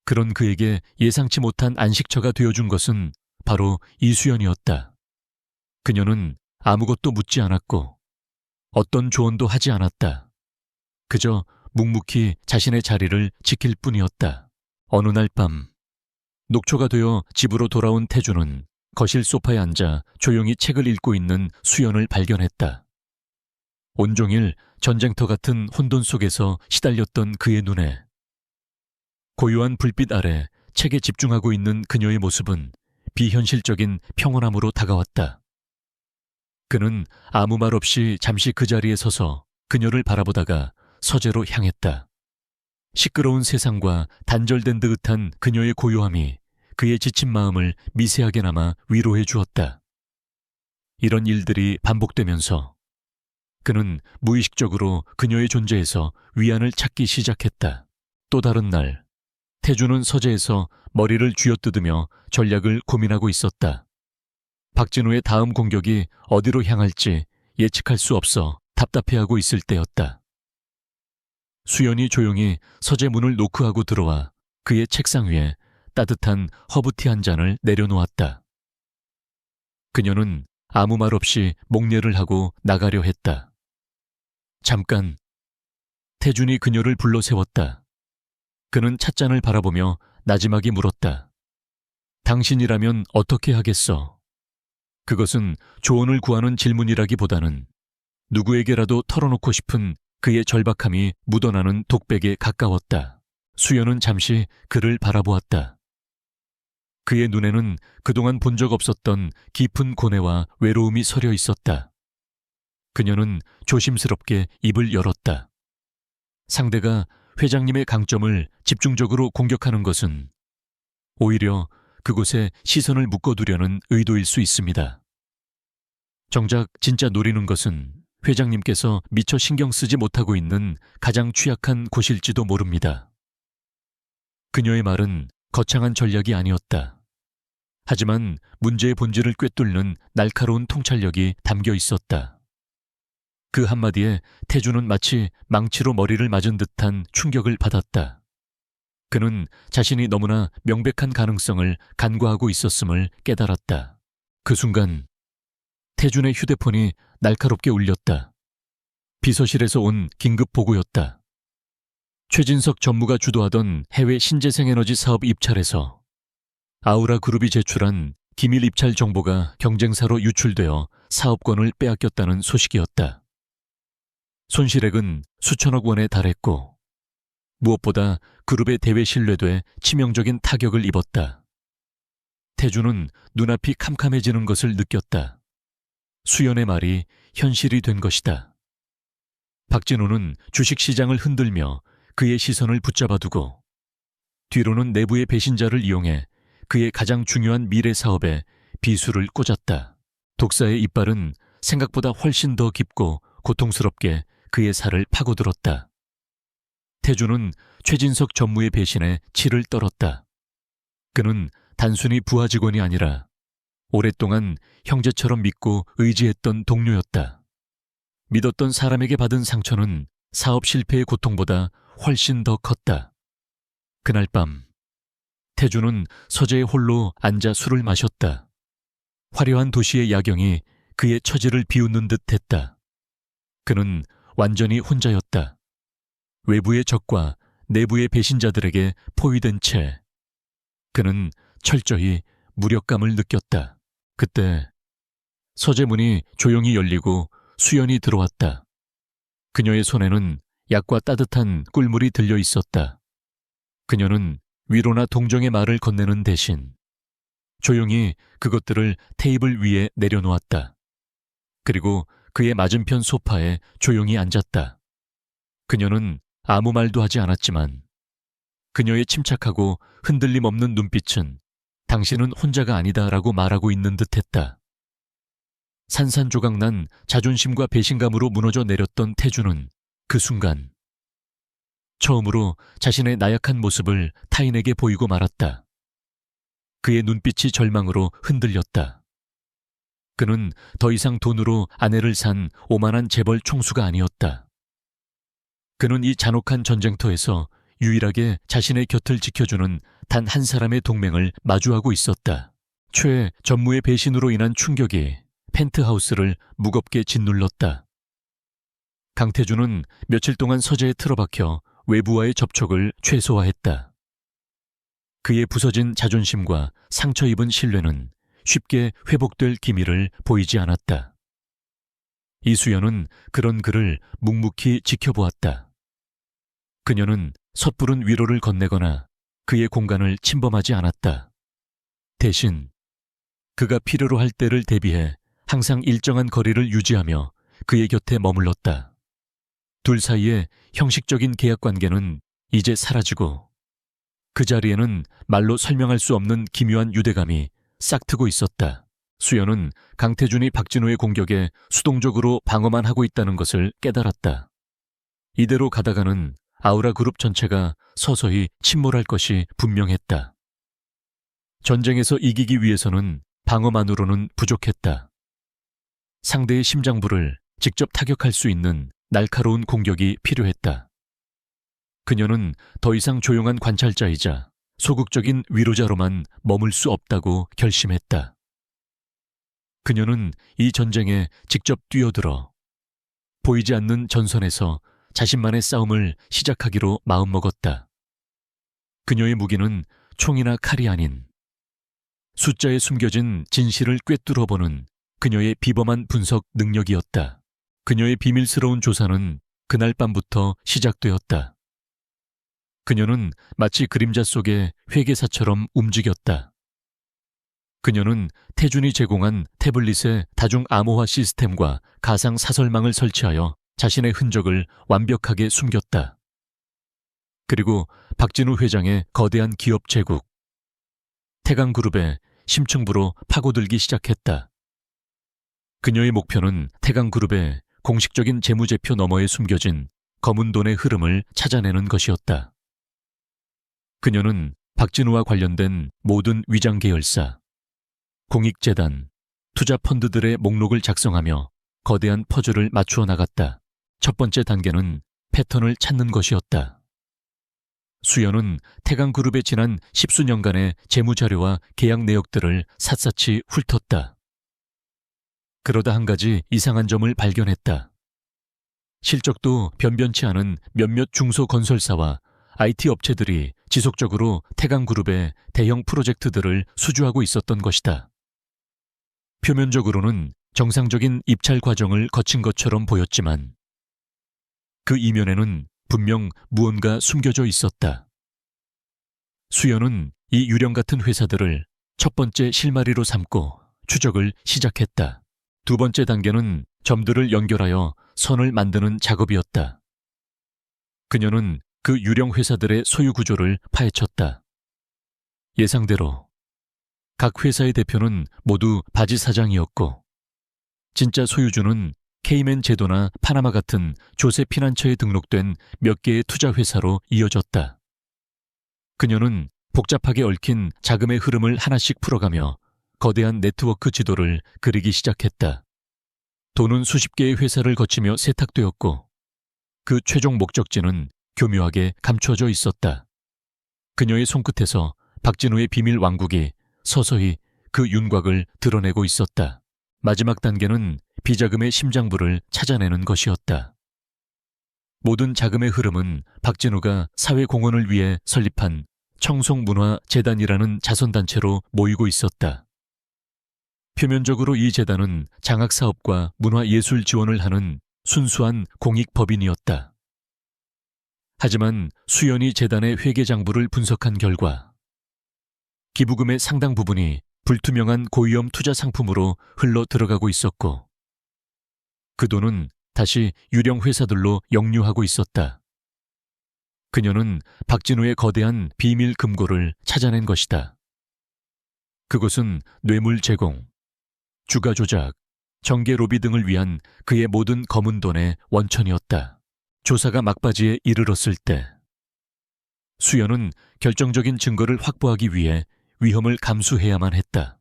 그런 그에게 예상치 못한 안식처가 되어준 것은 바로 이수연이었다. 그녀는 아무것도 묻지 않았고 어떤 조언도 하지 않았다. 그저 묵묵히 자신의 자리를 지킬 뿐이었다. 어느 날 밤, 녹초가 되어 집으로 돌아온 태준은 거실 소파에 앉아 조용히 책을 읽고 있는 수연을 발견했다. 온종일 전쟁터 같은 혼돈 속에서 시달렸던 그의 눈에 고요한 불빛 아래 책에 집중하고 있는 그녀의 모습은 비현실적인 평온함으로 다가왔다. 그는 아무 말 없이 잠시 그 자리에 서서 그녀를 바라보다가 서재로 향했다. 시끄러운 세상과 단절된 듯한 그녀의 고요함이 그의 지친 마음을 미세하게나마 위로해 주었다. 이런 일들이 반복되면서 그는 무의식적으로 그녀의 존재에서 위안을 찾기 시작했다. 또 다른 날, 태준은 서재에서 머리를 쥐어뜯으며 전략을 고민하고 있었다. 박진우의 다음 공격이 어디로 향할지 예측할 수 없어 답답해하고 있을 때였다. 수연이 조용히 서재 문을 노크하고 들어와 그의 책상 위에 따뜻한 허브티 한 잔을 내려놓았다. 그녀는 아무 말 없이 목례를 하고 나가려 했다. 잠깐, 태준이 그녀를 불러 세웠다. 그는 찻잔을 바라보며 나지막이 물었다. 당신이라면 어떻게 하겠어? 그것은 조언을 구하는 질문이라기보다는 누구에게라도 털어놓고 싶은 그의 절박함이 묻어나는 독백에 가까웠다. 수연은 잠시 그를 바라보았다. 그의 눈에는 그동안 본 적 없었던 깊은 고뇌와 외로움이 서려 있었다. 그녀는 조심스럽게 입을 열었다. 상대가 회장님의 강점을 집중적으로 공격하는 것은 오히려 그곳에 시선을 묶어두려는 의도일 수 있습니다. 정작 진짜 노리는 것은 회장님께서 미처 신경 쓰지 못하고 있는 가장 취약한 곳일지도 모릅니다. 그녀의 말은 거창한 전략이 아니었다. 하지만 문제의 본질을 꿰뚫는 날카로운 통찰력이 담겨 있었다. 그 한마디에 태준은 마치 망치로 머리를 맞은 듯한 충격을 받았다. 그는 자신이 너무나 명백한 가능성을 간과하고 있었음을 깨달았다. 그 순간 태준의 휴대폰이 날카롭게 울렸다. 비서실에서 온 긴급 보고였다. 최진석 전무가 주도하던 해외 신재생에너지 사업 입찰에서 아우라 그룹이 제출한 기밀 입찰 정보가 경쟁사로 유출되어 사업권을 빼앗겼다는 소식이었다. 손실액은 수천억 원에 달했고 무엇보다 그룹의 대외 신뢰도에 치명적인 타격을 입었다. 태준은 눈앞이 캄캄해지는 것을 느꼈다. 수연의 말이 현실이 된 것이다. 박진우는 주식시장을 흔들며 그의 시선을 붙잡아두고 뒤로는 내부의 배신자를 이용해 그의 가장 중요한 미래 사업에 비수를 꽂았다. 독사의 이빨은 생각보다 훨씬 더 깊고 고통스럽게 그의 살을 파고들었다. 태준은 최진석 전무의 배신에 치를 떨었다. 그는 단순히 부하 직원이 아니라 오랫동안 형제처럼 믿고 의지했던 동료였다. 믿었던 사람에게 받은 상처는 사업 실패의 고통보다 훨씬 더 컸다. 그날 밤 태주는 서재에 홀로 앉아 술을 마셨다. 화려한 도시의 야경이 그의 처지를 비웃는 듯 했다. 그는 완전히 혼자였다. 외부의 적과 내부의 배신자들에게 포위된 채 그는 철저히 무력감을 느꼈다. 그때 서재 문이 조용히 열리고 수연이 들어왔다. 그녀의 손에는 약과 따뜻한 꿀물이 들려 있었다. 그녀는 위로나 동정의 말을 건네는 대신 조용히 그것들을 테이블 위에 내려놓았다. 그리고 그의 맞은편 소파에 조용히 앉았다. 그녀는 아무 말도 하지 않았지만 그녀의 침착하고 흔들림 없는 눈빛은 당신은 혼자가 아니다라고 말하고 있는 듯했다. 산산조각난 자존심과 배신감으로 무너져 내렸던 태주는 그 순간 처음으로 자신의 나약한 모습을 타인에게 보이고 말았다. 그의 눈빛이 절망으로 흔들렸다. 그는 더 이상 돈으로 아내를 산 오만한 재벌 총수가 아니었다. 그는 이 잔혹한 전쟁터에서 유일하게 자신의 곁을 지켜주는 단 한 사람의 동맹을 마주하고 있었다. 최 전무의 배신으로 인한 충격이 펜트하우스를 무겁게 짓눌렀다. 강태주는 며칠 동안 서재에 틀어박혀 외부와의 접촉을 최소화했다. 그의 부서진 자존심과 상처 입은 신뢰는 쉽게 회복될 기미를 보이지 않았다. 이수연은 그런 그를 묵묵히 지켜보았다. 그녀는 섣부른 위로를 건네거나 그의 공간을 침범하지 않았다. 대신 그가 필요로 할 때를 대비해 항상 일정한 거리를 유지하며 그의 곁에 머물렀다. 둘 사이의 형식적인 계약 관계는 이제 사라지고 그 자리에는 말로 설명할 수 없는 기묘한 유대감이 싹트고 있었다. 수연은 강태준이 박진우의 공격에 수동적으로 방어만 하고 있다는 것을 깨달았다. 이대로 가다가는 아우라 그룹 전체가 서서히 침몰할 것이 분명했다. 전쟁에서 이기기 위해서는 방어만으로는 부족했다. 상대의 심장부를 직접 타격할 수 있는 날카로운 공격이 필요했다. 그녀는 더 이상 조용한 관찰자이자 소극적인 위로자로만 머물 수 없다고 결심했다. 그녀는 이 전쟁에 직접 뛰어들어 보이지 않는 전선에서 자신만의 싸움을 시작하기로 마음먹었다. 그녀의 무기는 총이나 칼이 아닌 숫자에 숨겨진 진실을 꿰뚫어보는 그녀의 비범한 분석 능력이었다. 그녀의 비밀스러운 조사는 그날 밤부터 시작되었다. 그녀는 마치 그림자 속의 회계사처럼 움직였다. 그녀는 태준이 제공한 태블릿의 다중 암호화 시스템과 가상 사설망을 설치하여 자신의 흔적을 완벽하게 숨겼다. 그리고 박진우 회장의 거대한 기업 제국, 태강그룹의 심층부로 파고들기 시작했다. 그녀의 목표는 태강그룹의 공식적인 재무제표 너머에 숨겨진 검은 돈의 흐름을 찾아내는 것이었다. 그녀는 박진우와 관련된 모든 위장 계열사, 공익재단, 투자 펀드들의 목록을 작성하며 거대한 퍼즐을 맞추어 나갔다. 첫 번째 단계는 패턴을 찾는 것이었다. 수연은 태강그룹의 지난 10수년간의 재무자료와 계약 내역들을 샅샅이 훑었다. 그러다 한 가지 이상한 점을 발견했다. 실적도 변변치 않은 몇몇 중소건설사와 IT 업체들이 지속적으로 태강그룹의 대형 프로젝트들을 수주하고 있었던 것이다. 표면적으로는 정상적인 입찰 과정을 거친 것처럼 보였지만 그 이면에는 분명 무언가 숨겨져 있었다. 수연은 이 유령 같은 회사들을 첫 번째 실마리로 삼고 추적을 시작했다. 두 번째 단계는 점들을 연결하여 선을 만드는 작업이었다. 그녀는 그 유령 회사들의 소유 구조를 파헤쳤다. 예상대로 각 회사의 대표는 모두 바지 사장이었고 진짜 소유주는 케이맨 제도나 파나마 같은 조세 피난처에 등록된 몇 개의 투자 회사로 이어졌다. 그녀는 복잡하게 얽힌 자금의 흐름을 하나씩 풀어가며 거대한 네트워크 지도를 그리기 시작했다. 돈은 수십 개의 회사를 거치며 세탁되었고 그 최종 목적지는 교묘하게 감춰져 있었다. 그녀의 손끝에서 박진우의 비밀 왕국이 서서히 그 윤곽을 드러내고 있었다. 마지막 단계는 비자금의 심장부를 찾아내는 것이었다. 모든 자금의 흐름은 박진우가 사회공헌을 위해 설립한 청송문화재단이라는 자선단체로 모이고 있었다. 표면적으로 이 재단은 장학사업과 문화예술 지원을 하는 순수한 공익법인이었다. 하지만 수연이 재단의 회계장부를 분석한 결과 기부금의 상당 부분이 불투명한 고위험 투자 상품으로 흘러 들어가고 있었고 그 돈은 다시 유령 회사들로 역류하고 있었다. 그녀는 박진우의 거대한 비밀 금고를 찾아낸 것이다. 그것은 뇌물 제공, 주가 조작, 정계 로비 등을 위한 그의 모든 검은 돈의 원천이었다. 조사가 막바지에 이르렀을 때 수연은 결정적인 증거를 확보하기 위해 위험을 감수해야만 했다.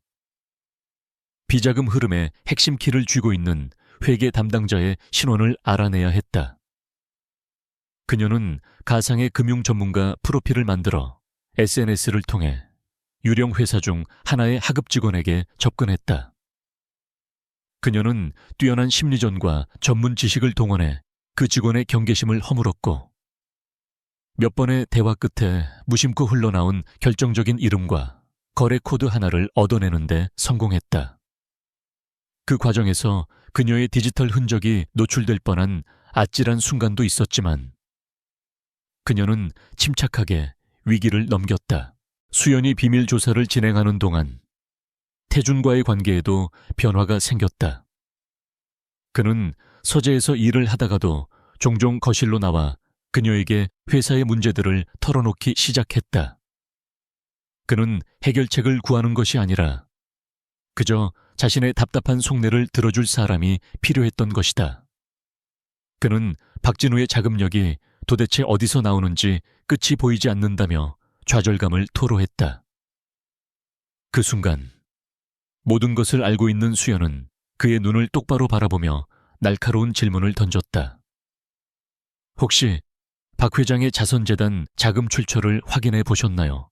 비자금 흐름의 핵심 키를 쥐고 있는 회계 담당자의 신원을 알아내야 했다. 그녀는 가상의 금융 전문가 프로필을 만들어 SNS를 통해 유령 회사 중 하나의 하급 직원에게 접근했다. 그녀는 뛰어난 심리전과 전문 지식을 동원해 그 직원의 경계심을 허물었고 몇 번의 대화 끝에 무심코 흘러나온 결정적인 이름과 거래 코드 하나를 얻어내는데 성공했다. 그 과정에서 그녀의 디지털 흔적이 노출될 뻔한 아찔한 순간도 있었지만 그녀는 침착하게 위기를 넘겼다. 수연이 비밀 조사를 진행하는 동안 태준과의 관계에도 변화가 생겼다. 그는 서재에서 일을 하다가도 종종 거실로 나와 그녀에게 회사의 문제들을 털어놓기 시작했다. 그는 해결책을 구하는 것이 아니라 그저 자신의 답답한 속내를 들어줄 사람이 필요했던 것이다. 그는 박진우의 자금력이 도대체 어디서 나오는지 끝이 보이지 않는다며 좌절감을 토로했다. 그 순간 모든 것을 알고 있는 수연은 그의 눈을 똑바로 바라보며 날카로운 질문을 던졌다. 혹시 박 회장의 자선재단 자금 출처를 확인해 보셨나요?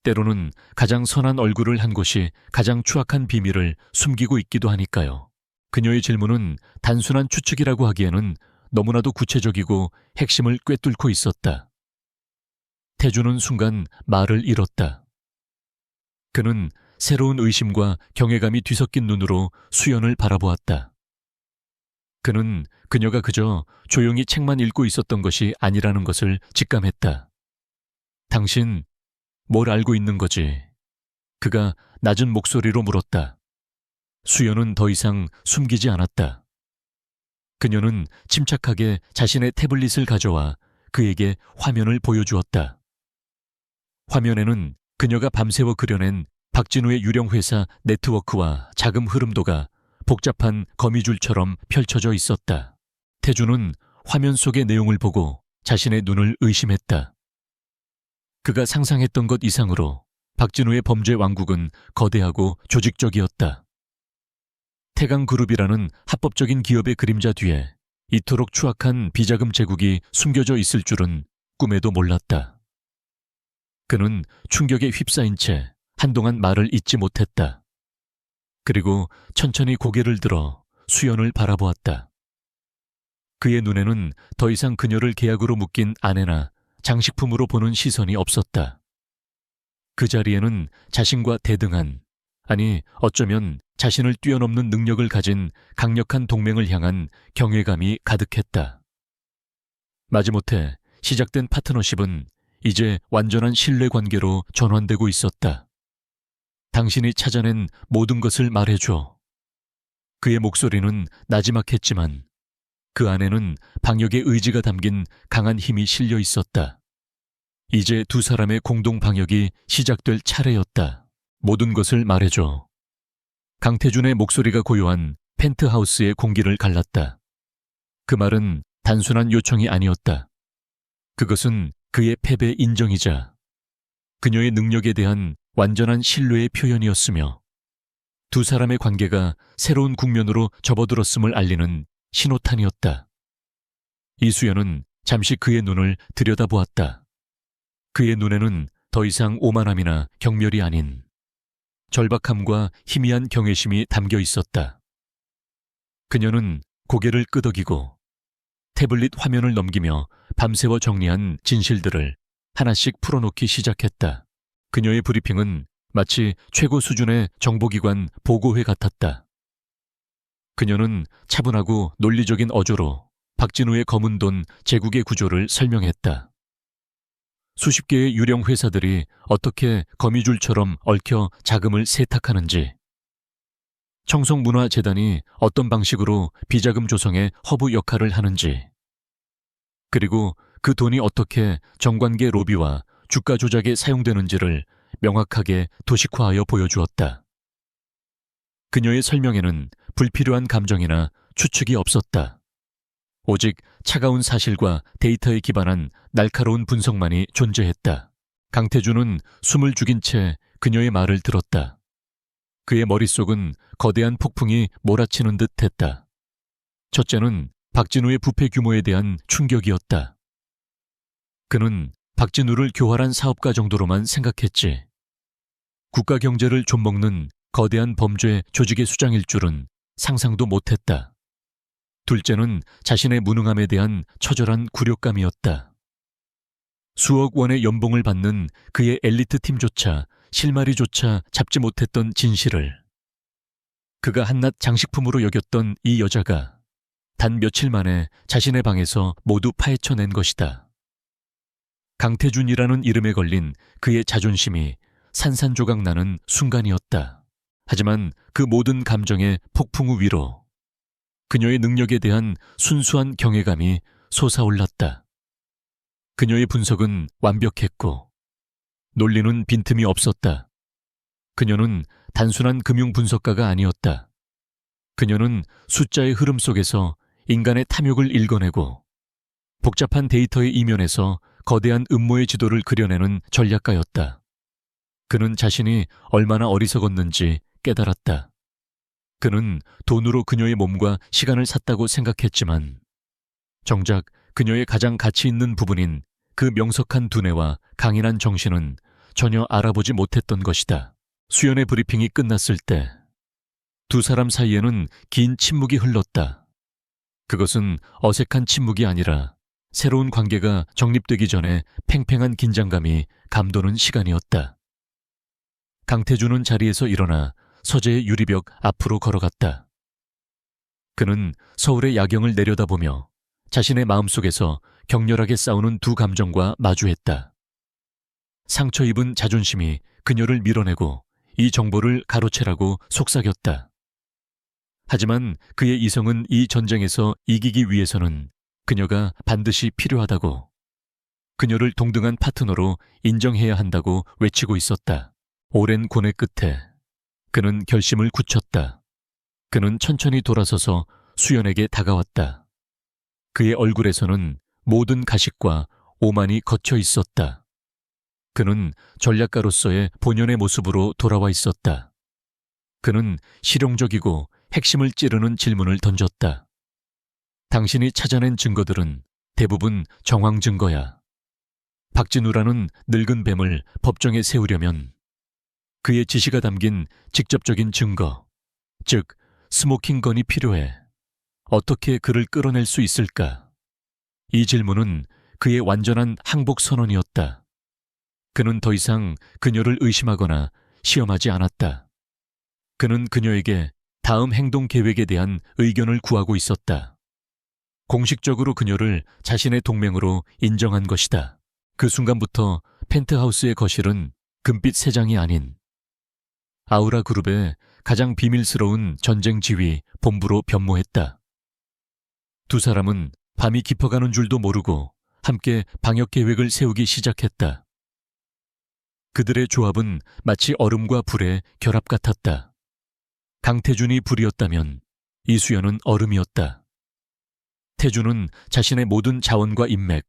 때로는 가장 선한 얼굴을 한 곳이 가장 추악한 비밀을 숨기고 있기도 하니까요. 그녀의 질문은 단순한 추측이라고 하기에는 너무나도 구체적이고 핵심을 꿰뚫고 있었다. 태주는 순간 말을 잃었다. 그는 새로운 의심과 경외감이 뒤섞인 눈으로 수연을 바라보았다. 그는 그녀가 그저 조용히 책만 읽고 있었던 것이 아니라는 것을 직감했다. 당신 뭘 알고 있는 거지? 그가 낮은 목소리로 물었다. 수연은 더 이상 숨기지 않았다. 그녀는 침착하게 자신의 태블릿을 가져와 그에게 화면을 보여주었다. 화면에는 그녀가 밤새워 그려낸 박진우의 유령회사 네트워크와 자금 흐름도가 복잡한 거미줄처럼 펼쳐져 있었다. 태주는 화면 속의 내용을 보고 자신의 눈을 의심했다. 그가 상상했던 것 이상으로 박진우의 범죄 왕국은 거대하고 조직적이었다. 태강그룹이라는 합법적인 기업의 그림자 뒤에 이토록 추악한 비자금 제국이 숨겨져 있을 줄은 꿈에도 몰랐다. 그는 충격에 휩싸인 채 한동안 말을 잇지 못했다. 그리고 천천히 고개를 들어 수연을 바라보았다. 그의 눈에는 더 이상 그녀를 계약으로 묶인 아내나 장식품으로 보는 시선이 없었다. 그 자리에는 자신과 대등한, 아니 어쩌면 자신을 뛰어넘는 능력을 가진 강력한 동맹을 향한 경외감이 가득했다. 마지못해 시작된 파트너십은 이제 완전한 신뢰관계로 전환되고 있었다. 당신이 찾아낸 모든 것을 말해줘. 그의 목소리는 나지막했지만 그 안에는 방역의 의지가 담긴 강한 힘이 실려 있었다. 이제 두 사람의 공동 방역이 시작될 차례였다. 모든 것을 말해줘. 강태준의 목소리가 고요한 펜트하우스의 공기를 갈랐다. 그 말은 단순한 요청이 아니었다. 그것은 그의 패배 인정이자 그녀의 능력에 대한 완전한 신뢰의 표현이었으며 두 사람의 관계가 새로운 국면으로 접어들었음을 알리는 신호탄이었다. 이수연은 잠시 그의 눈을 들여다보았다. 그의 눈에는 더 이상 오만함이나 경멸이 아닌 절박함과 희미한 경외심이 담겨 있었다. 그녀는 고개를 끄덕이고 태블릿 화면을 넘기며 밤새워 정리한 진실들을 하나씩 풀어놓기 시작했다. 그녀의 브리핑은 마치 최고 수준의 정보기관 보고회 같았다. 그녀는 차분하고 논리적인 어조로 박진우의 검은 돈 제국의 구조를 설명했다. 수십 개의 유령 회사들이 어떻게 거미줄처럼 얽혀 자금을 세탁하는지, 청송문화재단이 어떤 방식으로 비자금 조성에 허브 역할을 하는지, 그리고 그 돈이 어떻게 정관계 로비와 주가 조작에 사용되는지를 명확하게 도식화하여 보여주었다. 그녀의 설명에는 불필요한 감정이나 추측이 없었다. 오직 차가운 사실과 데이터에 기반한 날카로운 분석만이 존재했다. 강태준은 숨을 죽인 채 그녀의 말을 들었다. 그의 머릿속은 거대한 폭풍이 몰아치는 듯 했다. 첫째는 박진우의 부패 규모에 대한 충격이었다. 그는 박진우를 교활한 사업가 정도로만 생각했지. 국가 경제를 좀먹는 거대한 범죄 조직의 수장일 줄은 상상도 못했다. 둘째는 자신의 무능함에 대한 처절한 굴욕감이었다. 수억 원의 연봉을 받는 그의 엘리트 팀조차 실마리조차 잡지 못했던 진실을, 그가 한낱 장식품으로 여겼던 이 여자가 단 며칠 만에 자신의 방에서 모두 파헤쳐낸 것이다. 강태준이라는 이름에 걸린 그의 자존심이 산산조각 나는 순간이었다. 하지만 그 모든 감정의 폭풍 우 위로 그녀의 능력에 대한 순수한 경외감이 솟아올랐다. 그녀의 분석은 완벽했고 논리는 빈틈이 없었다. 그녀는 단순한 금융 분석가가 아니었다. 그녀는 숫자의 흐름 속에서 인간의 탐욕을 읽어내고 복잡한 데이터의 이면에서 거대한 음모의 지도를 그려내는 전략가였다. 그는 자신이 얼마나 어리석었는지 깨달았다. 그는 돈으로 그녀의 몸과 시간을 샀다고 생각했지만 정작 그녀의 가장 가치 있는 부분인 그 명석한 두뇌와 강인한 정신은 전혀 알아보지 못했던 것이다. 수연의 브리핑이 끝났을 때 두 사람 사이에는 긴 침묵이 흘렀다. 그것은 어색한 침묵이 아니라 새로운 관계가 정립되기 전에 팽팽한 긴장감이 감도는 시간이었다. 강태준은 자리에서 일어나 서재의 유리벽 앞으로 걸어갔다. 그는 서울의 야경을 내려다보며 자신의 마음속에서 격렬하게 싸우는 두 감정과 마주했다. 상처 입은 자존심이 그녀를 밀어내고 이 정보를 가로채라고 속삭였다. 하지만 그의 이성은 이 전쟁에서 이기기 위해서는 그녀가 반드시 필요하다고, 그녀를 동등한 파트너로 인정해야 한다고 외치고 있었다. 오랜 고뇌 끝에 그는 결심을 굳혔다. 그는 천천히 돌아서서 수연에게 다가왔다. 그의 얼굴에서는 모든 가식과 오만이 걷혀 있었다. 그는 전략가로서의 본연의 모습으로 돌아와 있었다. 그는 실용적이고 핵심을 찌르는 질문을 던졌다. 당신이 찾아낸 증거들은 대부분 정황 증거야. 박진우라는 늙은 뱀을 법정에 세우려면 그의 지시가 담긴 직접적인 증거, 즉 스모킹건이 필요해. 어떻게 그를 끌어낼 수 있을까? 이 질문은 그의 완전한 항복 선언이었다. 그는 더 이상 그녀를 의심하거나 시험하지 않았다. 그는 그녀에게 다음 행동 계획에 대한 의견을 구하고 있었다. 공식적으로 그녀를 자신의 동맹으로 인정한 것이다. 그 순간부터 펜트하우스의 거실은 금빛 세장이 아닌 아우라 그룹의 가장 비밀스러운 전쟁 지휘 본부로 변모했다. 두 사람은 밤이 깊어가는 줄도 모르고 함께 방역 계획을 세우기 시작했다. 그들의 조합은 마치 얼음과 불의 결합 같았다. 강태준이 불이었다면 이수연은 얼음이었다. 태준은 자신의 모든 자원과 인맥,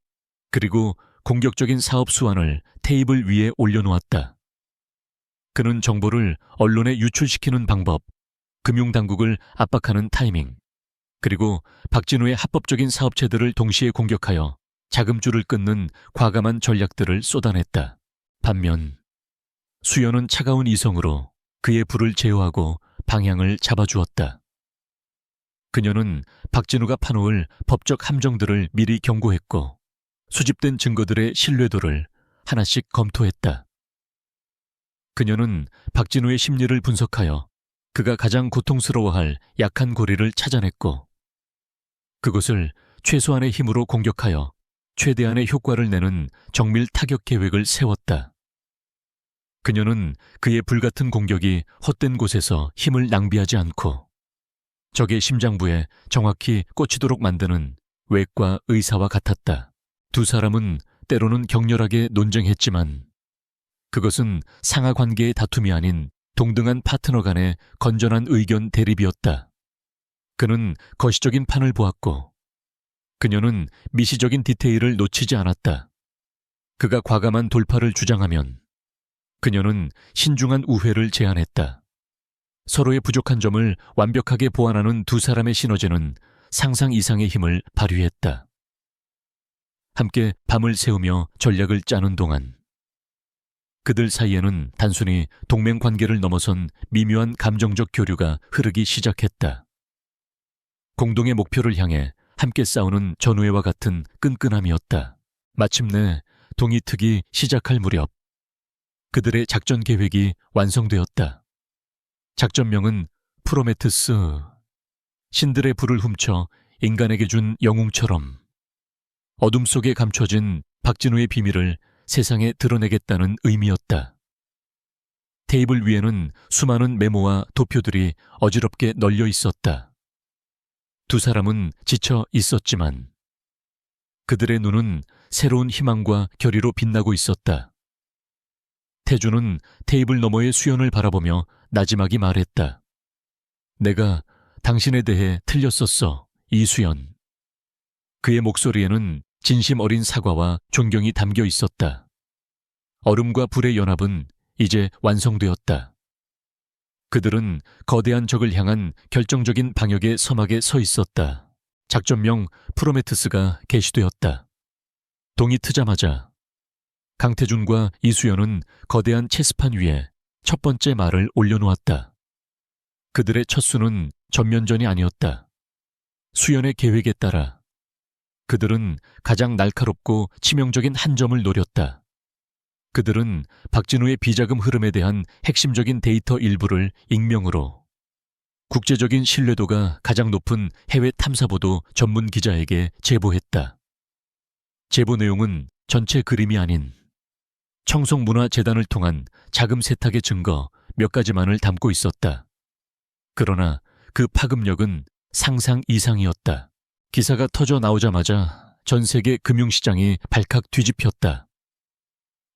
그리고 공격적인 사업 수완을 테이블 위에 올려놓았다. 그는 정보를 언론에 유출시키는 방법, 금융당국을 압박하는 타이밍, 그리고 박진우의 합법적인 사업체들을 동시에 공격하여 자금줄을 끊는 과감한 전략들을 쏟아냈다. 반면 수연은 차가운 이성으로 그의 불을 제어하고 방향을 잡아주었다. 그녀는 박진우가 파놓을 법적 함정들을 미리 경고했고 수집된 증거들의 신뢰도를 하나씩 검토했다. 그녀는 박진우의 심리를 분석하여 그가 가장 고통스러워할 약한 고리를 찾아냈고 그것을 최소한의 힘으로 공격하여 최대한의 효과를 내는 정밀 타격 계획을 세웠다. 그녀는 그의 불같은 공격이 헛된 곳에서 힘을 낭비하지 않고 적의 심장부에 정확히 꽂히도록 만드는 외과 의사와 같았다. 두 사람은 때로는 격렬하게 논쟁했지만 그것은 상하 관계의 다툼이 아닌 동등한 파트너 간의 건전한 의견 대립이었다. 그는 거시적인 판을 보았고 그녀는 미시적인 디테일을 놓치지 않았다. 그가 과감한 돌파를 주장하면 그녀는 신중한 우회를 제안했다. 서로의 부족한 점을 완벽하게 보완하는 두 사람의 시너지는 상상 이상의 힘을 발휘했다. 함께 밤을 새우며 전략을 짜는 동안 그들 사이에는 단순히 동맹 관계를 넘어선 미묘한 감정적 교류가 흐르기 시작했다. 공동의 목표를 향해 함께 싸우는 전우회와 같은 끈끈함이었다. 마침내 동이특이 시작할 무렵 그들의 작전 계획이 완성되었다. 작전명은 프로메테스, 신들의 불을 훔쳐 인간에게 준 영웅처럼 어둠 속에 감춰진 박진우의 비밀을 세상에 드러내겠다는 의미였다. 테이블 위에는 수많은 메모와 도표들이 어지럽게 널려 있었다. 두 사람은 지쳐 있었지만 그들의 눈은 새로운 희망과 결의로 빛나고 있었다. 태주는 테이블 너머의 수연을 바라보며 나지막이 말했다. 내가 당신에 대해 틀렸었어, 이수연. 그의 목소리에는 진심 어린 사과와 존경이 담겨 있었다. 얼음과 불의 연합은 이제 완성되었다. 그들은 거대한 적을 향한 결정적인 방역의 서막에 서 있었다. 작전명 프로메테스가 개시되었다. 동이 트자마자 강태준과 이수연은 거대한 체스판 위에 첫 번째 말을 올려놓았다. 그들의 첫 수는 전면전이 아니었다. 수연의 계획에 따라 그들은 가장 날카롭고 치명적인 한 점을 노렸다. 그들은 박진우의 비자금 흐름에 대한 핵심적인 데이터 일부를 익명으로 국제적인 신뢰도가 가장 높은 해외 탐사보도 전문 기자에게 제보했다. 제보 내용은 전체 그림이 아닌 청송문화재단을 통한 자금 세탁의 증거 몇 가지만을 담고 있었다. 그러나 그 파급력은 상상 이상이었다. 기사가 터져 나오자마자 전 세계 금융시장이 발칵 뒤집혔다.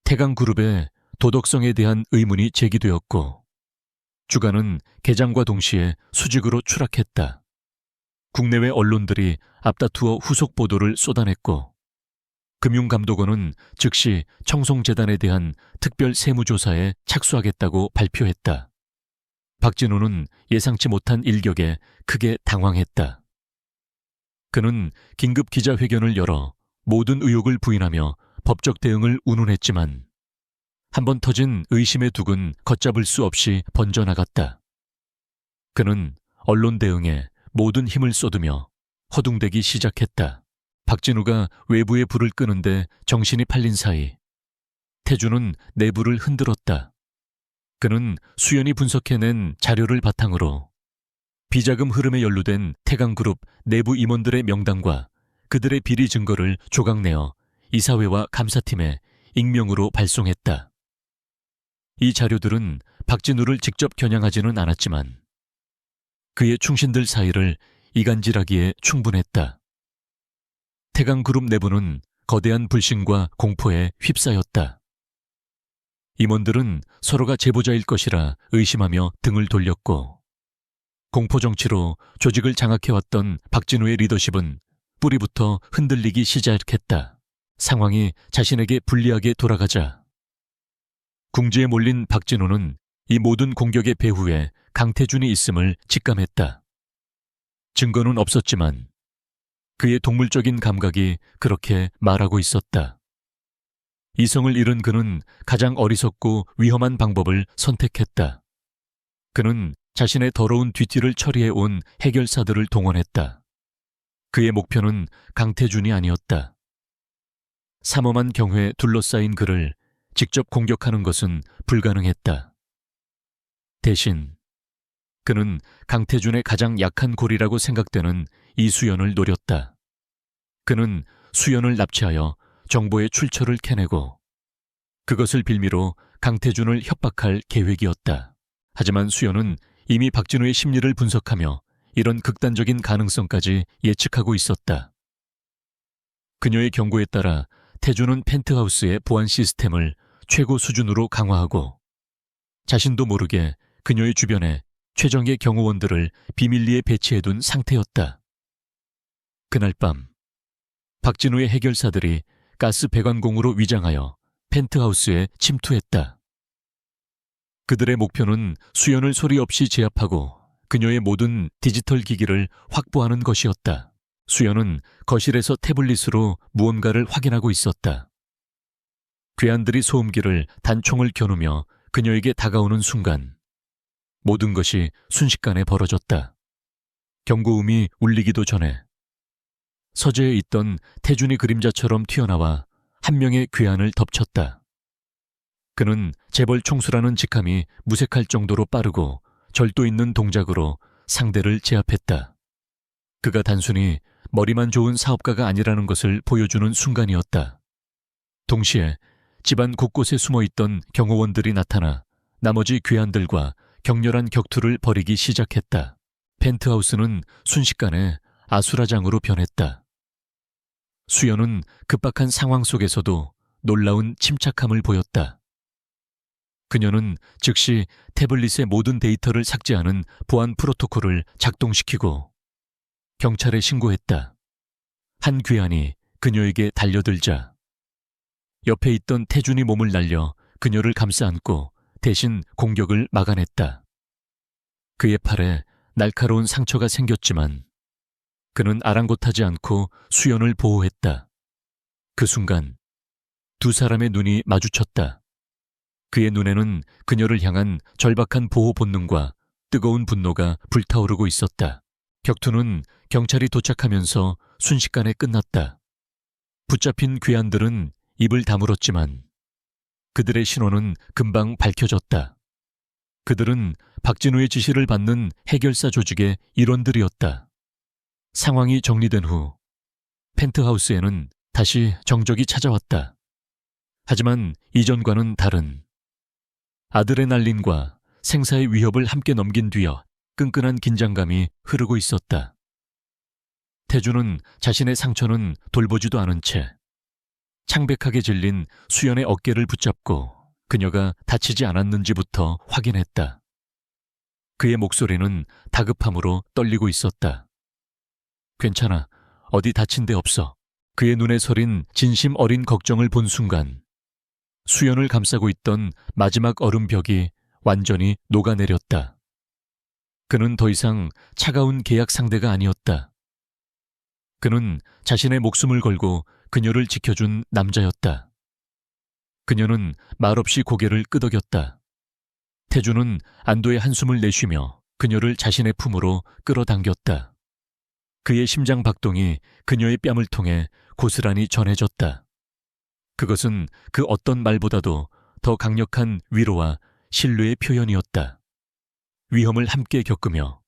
태강그룹의 도덕성에 대한 의문이 제기되었고 주가는 개장과 동시에 수직으로 추락했다. 국내외 언론들이 앞다투어 후속 보도를 쏟아냈고 금융감독원은 즉시 청송재단에 대한 특별 세무조사에 착수하겠다고 발표했다. 박진우는 예상치 못한 일격에 크게 당황했다. 그는 긴급 기자회견을 열어 모든 의혹을 부인하며 법적 대응을 운운했지만 한번 터진 의심의 둑은 걷잡을 수 없이 번져나갔다. 그는 언론 대응에 모든 힘을 쏟으며 허둥대기 시작했다. 박진우가 외부의 불을 끄는데 정신이 팔린 사이 태주는 내부를 흔들었다. 그는 수연이 분석해낸 자료를 바탕으로 비자금 흐름에 연루된 태강그룹 내부 임원들의 명단과 그들의 비리 증거를 조각내어 이사회와 감사팀에 익명으로 발송했다. 이 자료들은 박진우를 직접 겨냥하지는 않았지만 그의 충신들 사이를 이간질하기에 충분했다. 태강그룹 내부는 거대한 불신과 공포에 휩싸였다. 임원들은 서로가 제보자일 것이라 의심하며 등을 돌렸고 공포정치로 조직을 장악해왔던 박진우의 리더십은 뿌리부터 흔들리기 시작했다. 상황이 자신에게 불리하게 돌아가자 궁지에 몰린 박진우는 이 모든 공격의 배후에 강태준이 있음을 직감했다. 증거는 없었지만 그의 동물적인 감각이 그렇게 말하고 있었다. 이성을 잃은 그는 가장 어리석고 위험한 방법을 선택했다. 그는 자신의 더러운 뒤띠를 처리해온 해결사들을 동원했다. 그의 목표는 강태준이 아니었다. 삼엄한 경회에 둘러싸인 그를 직접 공격하는 것은 불가능했다. 대신 그는 강태준의 가장 약한 골이라고 생각되는 이수연을 노렸다. 그는 수연을 납치하여 정보의 출처를 캐내고 그것을 빌미로 강태준을 협박할 계획이었다. 하지만 수연은 이미 박진우의 심리를 분석하며 이런 극단적인 가능성까지 예측하고 있었다. 그녀의 경고에 따라 태준은 펜트하우스의 보안 시스템을 최고 수준으로 강화하고 자신도 모르게 그녀의 주변에 최정예 경호원들을 비밀리에 배치해둔 상태였다. 그날 밤 박진우의 해결사들이 가스 배관공으로 위장하여 펜트하우스에 침투했다. 그들의 목표는 수연을 소리 없이 제압하고 그녀의 모든 디지털 기기를 확보하는 것이었다. 수연은 거실에서 태블릿으로 무언가를 확인하고 있었다. 괴한들이 소음기를 단총을 겨누며 그녀에게 다가오는 순간 모든 것이 순식간에 벌어졌다. 경고음이 울리기도 전에 서재에 있던 태준이 그림자처럼 튀어나와 한 명의 괴한을 덮쳤다. 그는 재벌 총수라는 직함이 무색할 정도로 빠르고 절도 있는 동작으로 상대를 제압했다. 그가 단순히 머리만 좋은 사업가가 아니라는 것을 보여주는 순간이었다. 동시에 집안 곳곳에 숨어있던 경호원들이 나타나 나머지 괴한들과 격렬한 격투를 벌이기 시작했다. 펜트하우스는 순식간에 아수라장으로 변했다. 수연은 급박한 상황 속에서도 놀라운 침착함을 보였다. 그녀는 즉시 태블릿의 모든 데이터를 삭제하는 보안 프로토콜을 작동시키고 경찰에 신고했다. 한 괴한이 그녀에게 달려들자 옆에 있던 태준이 몸을 날려 그녀를 감싸 안고 대신 공격을 막아냈다. 그의 팔에 날카로운 상처가 생겼지만 그는 아랑곳하지 않고 수연을 보호했다. 그 순간 두 사람의 눈이 마주쳤다. 그의 눈에는 그녀를 향한 절박한 보호 본능과 뜨거운 분노가 불타오르고 있었다. 격투는 경찰이 도착하면서 순식간에 끝났다. 붙잡힌 괴한들은 입을 다물었지만 그들의 신원은 금방 밝혀졌다. 그들은 박진우의 지시를 받는 해결사 조직의 일원들이었다. 상황이 정리된 후 펜트하우스에는 다시 정적이 찾아왔다. 하지만 이전과는 다른 아드레날린과 생사의 위협을 함께 넘긴 뒤여 끈끈한 긴장감이 흐르고 있었다. 태준은 자신의 상처는 돌보지도 않은 채 창백하게 질린 수연의 어깨를 붙잡고 그녀가 다치지 않았는지부터 확인했다. 그의 목소리는 다급함으로 떨리고 있었다. 괜찮아. 어디 다친 데 없어. 그의 눈에 서린 진심 어린 걱정을 본 순간 수연을 감싸고 있던 마지막 얼음벽이 완전히 녹아내렸다. 그는 더 이상 차가운 계약 상대가 아니었다. 그는 자신의 목숨을 걸고 그녀를 지켜준 남자였다. 그녀는 말없이 고개를 끄덕였다. 태준은 안도의 한숨을 내쉬며 그녀를 자신의 품으로 끌어당겼다. 그의 심장 박동이 그녀의 뺨을 통해 고스란히 전해졌다. 그것은 그 어떤 말보다도 더 강력한 위로와 신뢰의 표현이었다. 위험을 함께 겪으며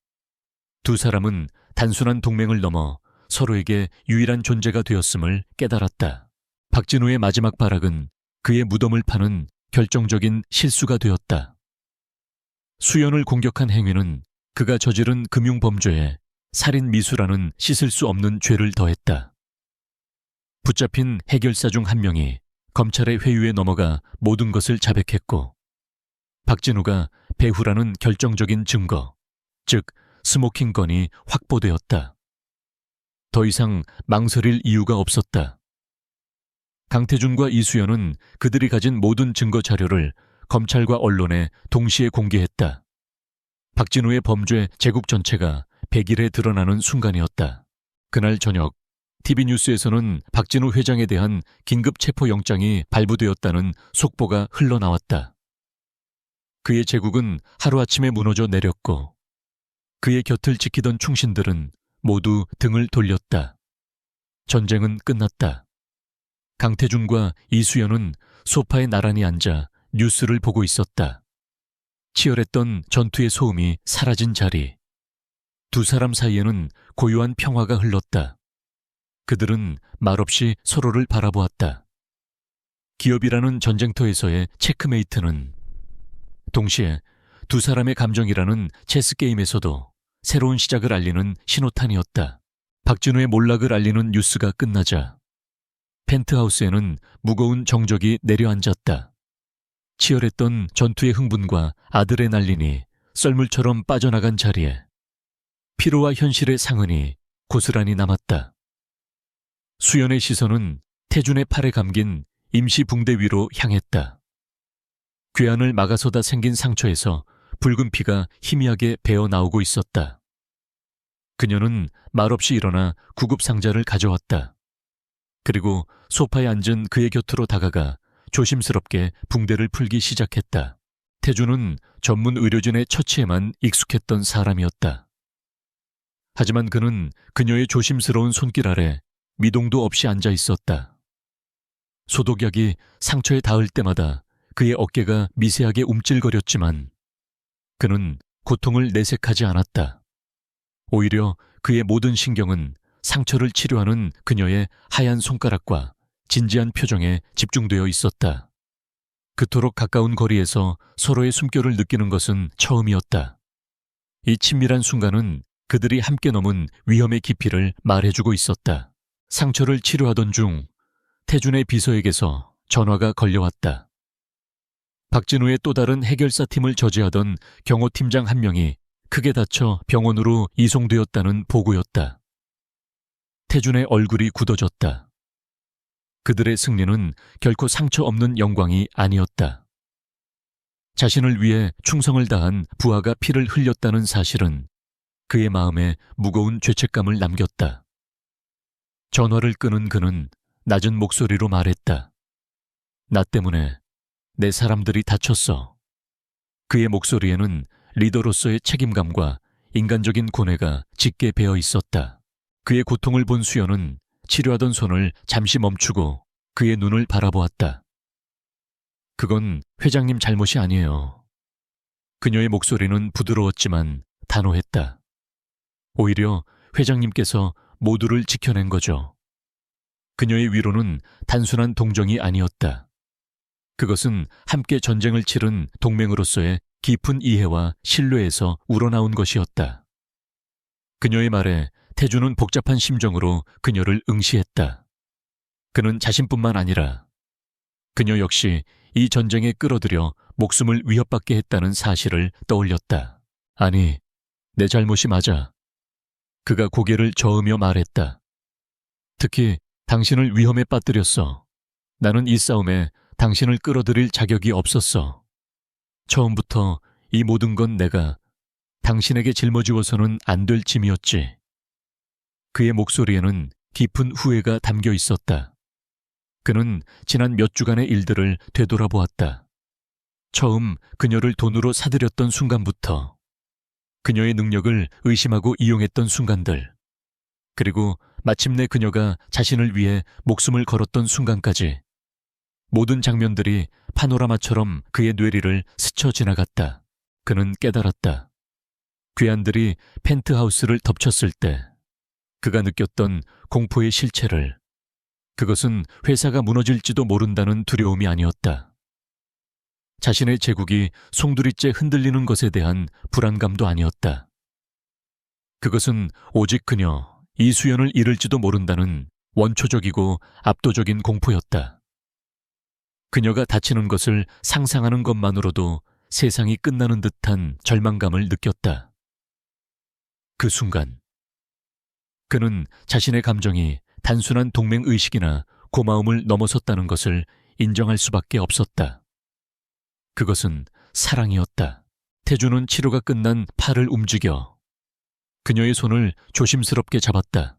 두 사람은 단순한 동맹을 넘어 서로에게 유일한 존재가 되었음을 깨달았다. 박진우의 마지막 발악은 그의 무덤을 파는 결정적인 실수가 되었다. 수연을 공격한 행위는 그가 저지른 금융범죄에 살인 미수라는 씻을 수 없는 죄를 더했다. 붙잡힌 해결사 중 한 명이 검찰의 회유에 넘어가 모든 것을 자백했고 박진우가 배후라는 결정적인 증거, 즉 스모킹 건이 확보되었다. 더 이상 망설일 이유가 없었다. 강태준과 이수연은 그들이 가진 모든 증거 자료를 검찰과 언론에 동시에 공개했다. 박진우의 범죄 제국 전체가 백일에 드러나는 순간이었다. 그날 저녁 TV 뉴스에서는 박진우 회장에 대한 긴급 체포영장이 발부되었다는 속보가 흘러나왔다. 그의 제국은 하루아침에 무너져 내렸고 그의 곁을 지키던 충신들은 모두 등을 돌렸다. 전쟁은 끝났다. 강태준과 이수연은 소파에 나란히 앉아 뉴스를 보고 있었다. 치열했던 전투의 소음이 사라진 자리. 두 사람 사이에는 고요한 평화가 흘렀다. 그들은 말없이 서로를 바라보았다. 기업이라는 전쟁터에서의 체크메이트는 동시에 두 사람의 감정이라는 체스게임에서도 새로운 시작을 알리는 신호탄이었다. 박진우의 몰락을 알리는 뉴스가 끝나자 펜트하우스에는 무거운 정적이 내려앉았다. 치열했던 전투의 흥분과 아드레날린이 썰물처럼 빠져나간 자리에 피로와 현실의 상흔이 고스란히 남았다. 수연의 시선은 태준의 팔에 감긴 임시 붕대 위로 향했다. 괴한을 막아서다 생긴 상처에서 붉은 피가 희미하게 배어 나오고 있었다. 그녀는 말없이 일어나 구급상자를 가져왔다. 그리고 소파에 앉은 그의 곁으로 다가가 조심스럽게 붕대를 풀기 시작했다. 태준은 전문 의료진의 처치에만 익숙했던 사람이었다. 하지만 그는 그녀의 조심스러운 손길 아래 미동도 없이 앉아 있었다. 소독약이 상처에 닿을 때마다 그의 어깨가 미세하게 움찔거렸지만 그는 고통을 내색하지 않았다. 오히려 그의 모든 신경은 상처를 치료하는 그녀의 하얀 손가락과 진지한 표정에 집중되어 있었다. 그토록 가까운 거리에서 서로의 숨결을 느끼는 것은 처음이었다. 이 친밀한 순간은 그들이 함께 넘은 위험의 깊이를 말해주고 있었다. 상처를 치료하던 중 태준의 비서에게서 전화가 걸려왔다. 박진우의 또 다른 해결사 팀을 저지하던 경호팀장 한 명이 크게 다쳐 병원으로 이송되었다는 보고였다. 태준의 얼굴이 굳어졌다. 그들의 승리는 결코 상처 없는 영광이 아니었다. 자신을 위해 충성을 다한 부하가 피를 흘렸다는 사실은 그의 마음에 무거운 죄책감을 남겼다. 전화를 끄는 그는 낮은 목소리로 말했다. 나 때문에 내 사람들이 다쳤어. 그의 목소리에는 리더로서의 책임감과 인간적인 고뇌가 짙게 배어 있었다. 그의 고통을 본 수연은 치료하던 손을 잠시 멈추고 그의 눈을 바라보았다. 그건 회장님 잘못이 아니에요. 그녀의 목소리는 부드러웠지만 단호했다. 오히려 회장님께서 모두를 지켜낸 거죠. 그녀의 위로는 단순한 동정이 아니었다. 그것은 함께 전쟁을 치른 동맹으로서의 깊은 이해와 신뢰에서 우러나온 것이었다. 그녀의 말에 태준은 복잡한 심정으로 그녀를 응시했다. 그는 자신뿐만 아니라 그녀 역시 이 전쟁에 끌어들여 목숨을 위협받게 했다는 사실을 떠올렸다. 아니, 내 잘못이 맞아. 그가 고개를 저으며 말했다. 특히 당신을 위험에 빠뜨렸어. 나는 이 싸움에 당신을 끌어들일 자격이 없었어. 처음부터 이 모든 건 내가 당신에게 짊어지워서는 안 될 짐이었지. 그의 목소리에는 깊은 후회가 담겨 있었다. 그는 지난 몇 주간의 일들을 되돌아보았다. 처음 그녀를 돈으로 사들였던 순간부터 그녀의 능력을 의심하고 이용했던 순간들, 그리고 마침내 그녀가 자신을 위해 목숨을 걸었던 순간까지 모든 장면들이 파노라마처럼 그의 뇌리를 스쳐 지나갔다. 그는 깨달았다. 괴한들이 펜트하우스를 덮쳤을 때 그가 느꼈던 공포의 실체를. 그것은 회사가 무너질지도 모른다는 두려움이 아니었다. 자신의 제국이 송두리째 흔들리는 것에 대한 불안감도 아니었다. 그것은 오직 그녀 이수연을 잃을지도 모른다는 원초적이고 압도적인 공포였다. 그녀가 다치는 것을 상상하는 것만으로도 세상이 끝나는 듯한 절망감을 느꼈다. 그 순간 그는 자신의 감정이 단순한 동맹의식이나 고마움을 넘어섰다는 것을 인정할 수밖에 없었다. 그것은 사랑이었다. 태준은 치료가 끝난 팔을 움직여 그녀의 손을 조심스럽게 잡았다.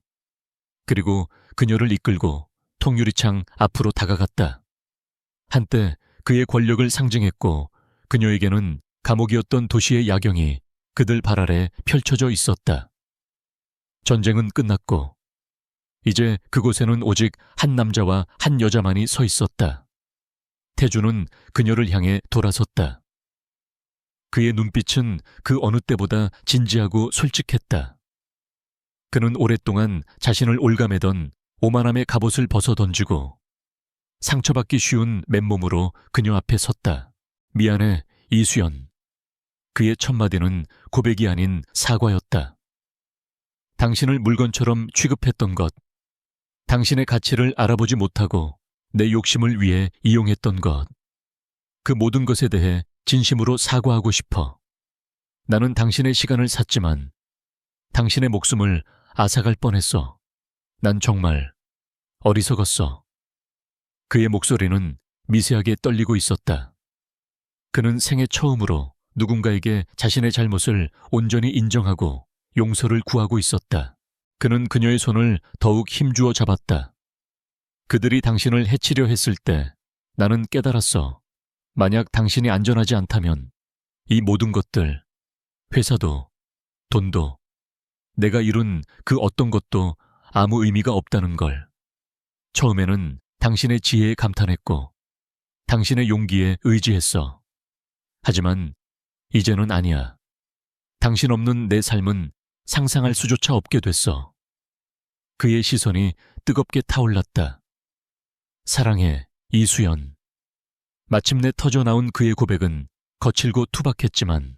그리고 그녀를 이끌고 통유리창 앞으로 다가갔다. 한때 그의 권력을 상징했고 그녀에게는 감옥이었던 도시의 야경이 그들 발 아래 펼쳐져 있었다. 전쟁은 끝났고 이제 그곳에는 오직 한 남자와 한 여자만이 서 있었다. 태주는 그녀를 향해 돌아섰다. 그의 눈빛은 그 어느 때보다 진지하고 솔직했다. 그는 오랫동안 자신을 올가매던 오만함의 갑옷을 벗어던지고 상처받기 쉬운 맨몸으로 그녀 앞에 섰다. 미안해, 이수연. 그의 첫 마디는 고백이 아닌 사과였다. 당신을 물건처럼 취급했던 것, 당신의 가치를 알아보지 못하고 내 욕심을 위해 이용했던 것, 그 모든 것에 대해 진심으로 사과하고 싶어. 나는 당신의 시간을 샀지만 당신의 목숨을 앗아갈 뻔했어. 난 정말 어리석었어. 그의 목소리는 미세하게 떨리고 있었다. 그는 생애 처음으로 누군가에게 자신의 잘못을 온전히 인정하고 용서를 구하고 있었다. 그는 그녀의 손을 더욱 힘주어 잡았다. 그들이 당신을 해치려 했을 때 나는 깨달았어. 만약 당신이 안전하지 않다면 이 모든 것들, 회사도, 돈도, 내가 이룬 그 어떤 것도 아무 의미가 없다는 걸. 처음에는 당신의 지혜에 감탄했고 당신의 용기에 의지했어. 하지만 이제는 아니야. 당신 없는 내 삶은 상상할 수조차 없게 됐어. 그의 시선이 뜨겁게 타올랐다. 사랑해, 이수연. 마침내 터져나온 그의 고백은 거칠고 투박했지만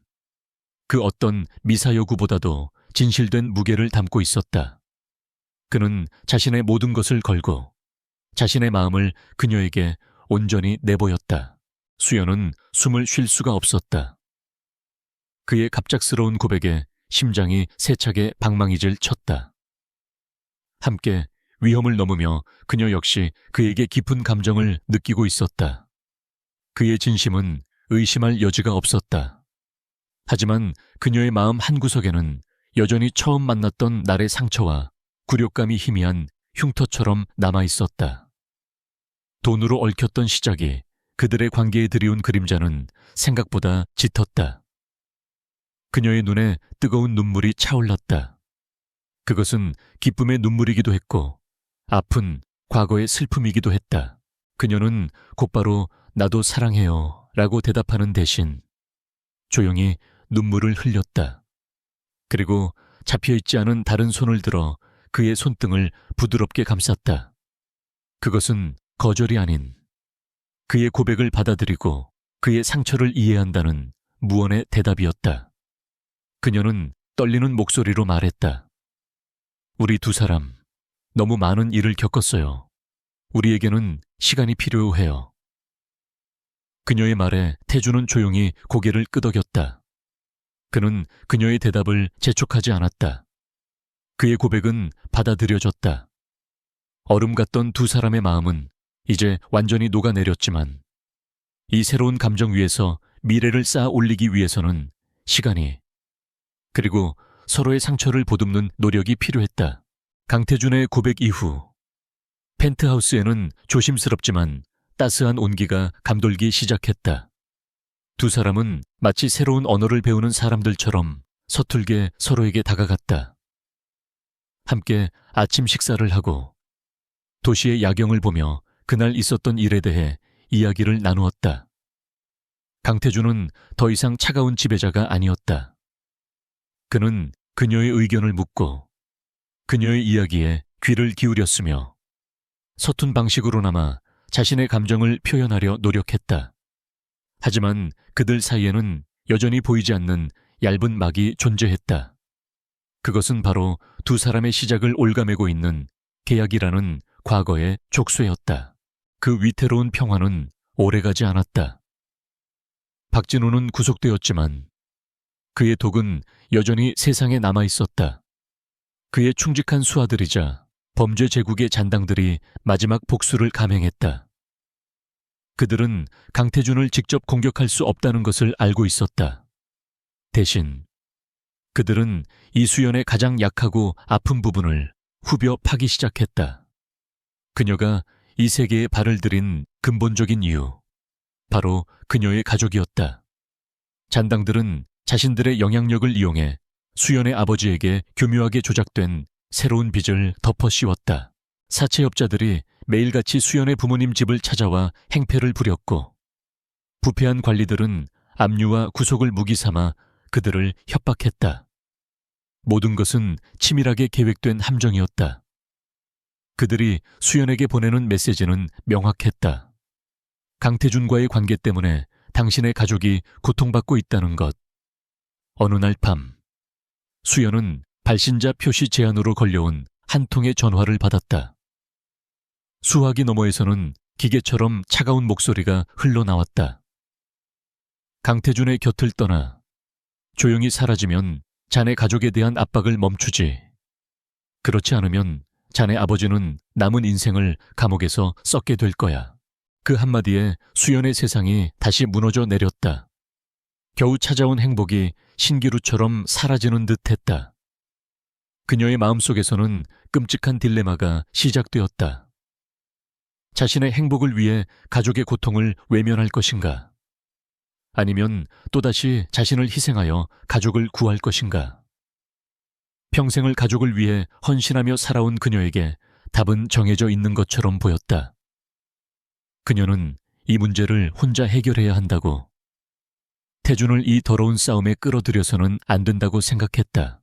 그 어떤 미사여구보다도 진실된 무게를 담고 있었다. 그는 자신의 모든 것을 걸고 자신의 마음을 그녀에게 온전히 내보였다. 수연은 숨을 쉴 수가 없었다. 그의 갑작스러운 고백에 심장이 세차게 방망이질 쳤다. 함께 위험을 넘으며 그녀 역시 그에게 깊은 감정을 느끼고 있었다. 그의 진심은 의심할 여지가 없었다. 하지만 그녀의 마음 한구석에는 여전히 처음 만났던 날의 상처와 굴욕감이 희미한 흉터처럼 남아있었다. 돈으로 얽혔던 시작이 그들의 관계에 드리운 그림자는 생각보다 짙었다. 그녀의 눈에 뜨거운 눈물이 차올랐다. 그것은 기쁨의 눈물이기도 했고 아픈 과거의 슬픔이기도 했다. 그녀는 곧바로 나도 사랑해요 라고 대답하는 대신 조용히 눈물을 흘렸다. 그리고 잡혀있지 않은 다른 손을 들어 그의 손등을 부드럽게 감쌌다. 그것은 거절이 아닌 그의 고백을 받아들이고 그의 상처를 이해한다는 무언의 대답이었다. 그녀는 떨리는 목소리로 말했다. 우리 두 사람 너무 많은 일을 겪었어요. 우리에게는 시간이 필요해요. 그녀의 말에 태주는 조용히 고개를 끄덕였다. 그는 그녀의 대답을 재촉하지 않았다. 그의 고백은 받아들여졌다. 얼음 같던 두 사람의 마음은 이제 완전히 녹아내렸지만 이 새로운 감정 위에서 미래를 쌓아 올리기 위해서는 시간이 그리고 서로의 상처를 보듬는 노력이 필요했다. 강태준의 고백 이후 펜트하우스에는 조심스럽지만 따스한 온기가 감돌기 시작했다. 두 사람은 마치 새로운 언어를 배우는 사람들처럼 서툴게 서로에게 다가갔다. 함께 아침 식사를 하고 도시의 야경을 보며 그날 있었던 일에 대해 이야기를 나누었다. 강태준은 더 이상 차가운 지배자가 아니었다. 그는 그녀의 의견을 묻고 그녀의 이야기에 귀를 기울였으며 서툰 방식으로나마 자신의 감정을 표현하려 노력했다. 하지만 그들 사이에는 여전히 보이지 않는 얇은 막이 존재했다. 그것은 바로 두 사람의 시작을 올가매고 있는 계약이라는 과거의 족쇄였다. 그 위태로운 평화는 오래가지 않았다. 박진우는 구속되었지만 그의 독은 여전히 세상에 남아있었다. 그의 충직한 수하들이자 범죄 제국의 잔당들이 마지막 복수를 감행했다. 그들은 강태준을 직접 공격할 수 없다는 것을 알고 있었다. 대신 그들은 이수연의 가장 약하고 아픈 부분을 후벼 파기 시작했다. 그녀가 이 세계에 발을 들인 근본적인 이유, 바로 그녀의 가족이었다. 잔당들은 자신들의 영향력을 이용해 수연의 아버지에게 교묘하게 조작된 새로운 빚을 덮어 씌웠다. 사채업자들이 매일같이 수연의 부모님 집을 찾아와 행패를 부렸고, 부패한 관리들은 압류와 구속을 무기 삼아 그들을 협박했다. 모든 것은 치밀하게 계획된 함정이었다. 그들이 수연에게 보내는 메시지는 명확했다. 강태준과의 관계 때문에 당신의 가족이 고통받고 있다는 것. 어느 날 밤, 수연은 발신자 표시 제안으로 걸려온 한 통의 전화를 받았다. 수화기 너머에서는 기계처럼 차가운 목소리가 흘러나왔다. 강태준의 곁을 떠나 조용히 사라지면 자네 가족에 대한 압박을 멈추지. 그렇지 않으면 자네 아버지는 남은 인생을 감옥에서 썩게 될 거야. 그 한마디에 수연의 세상이 다시 무너져 내렸다. 겨우 찾아온 행복이 신기루처럼 사라지는 듯했다. 그녀의 마음속에서는 끔찍한 딜레마가 시작되었다. 자신의 행복을 위해 가족의 고통을 외면할 것인가? 아니면 또다시 자신을 희생하여 가족을 구할 것인가? 평생을 가족을 위해 헌신하며 살아온 그녀에게 답은 정해져 있는 것처럼 보였다. 그녀는 이 문제를 혼자 해결해야 한다고, 태준을 이 더러운 싸움에 끌어들여서는 안 된다고 생각했다.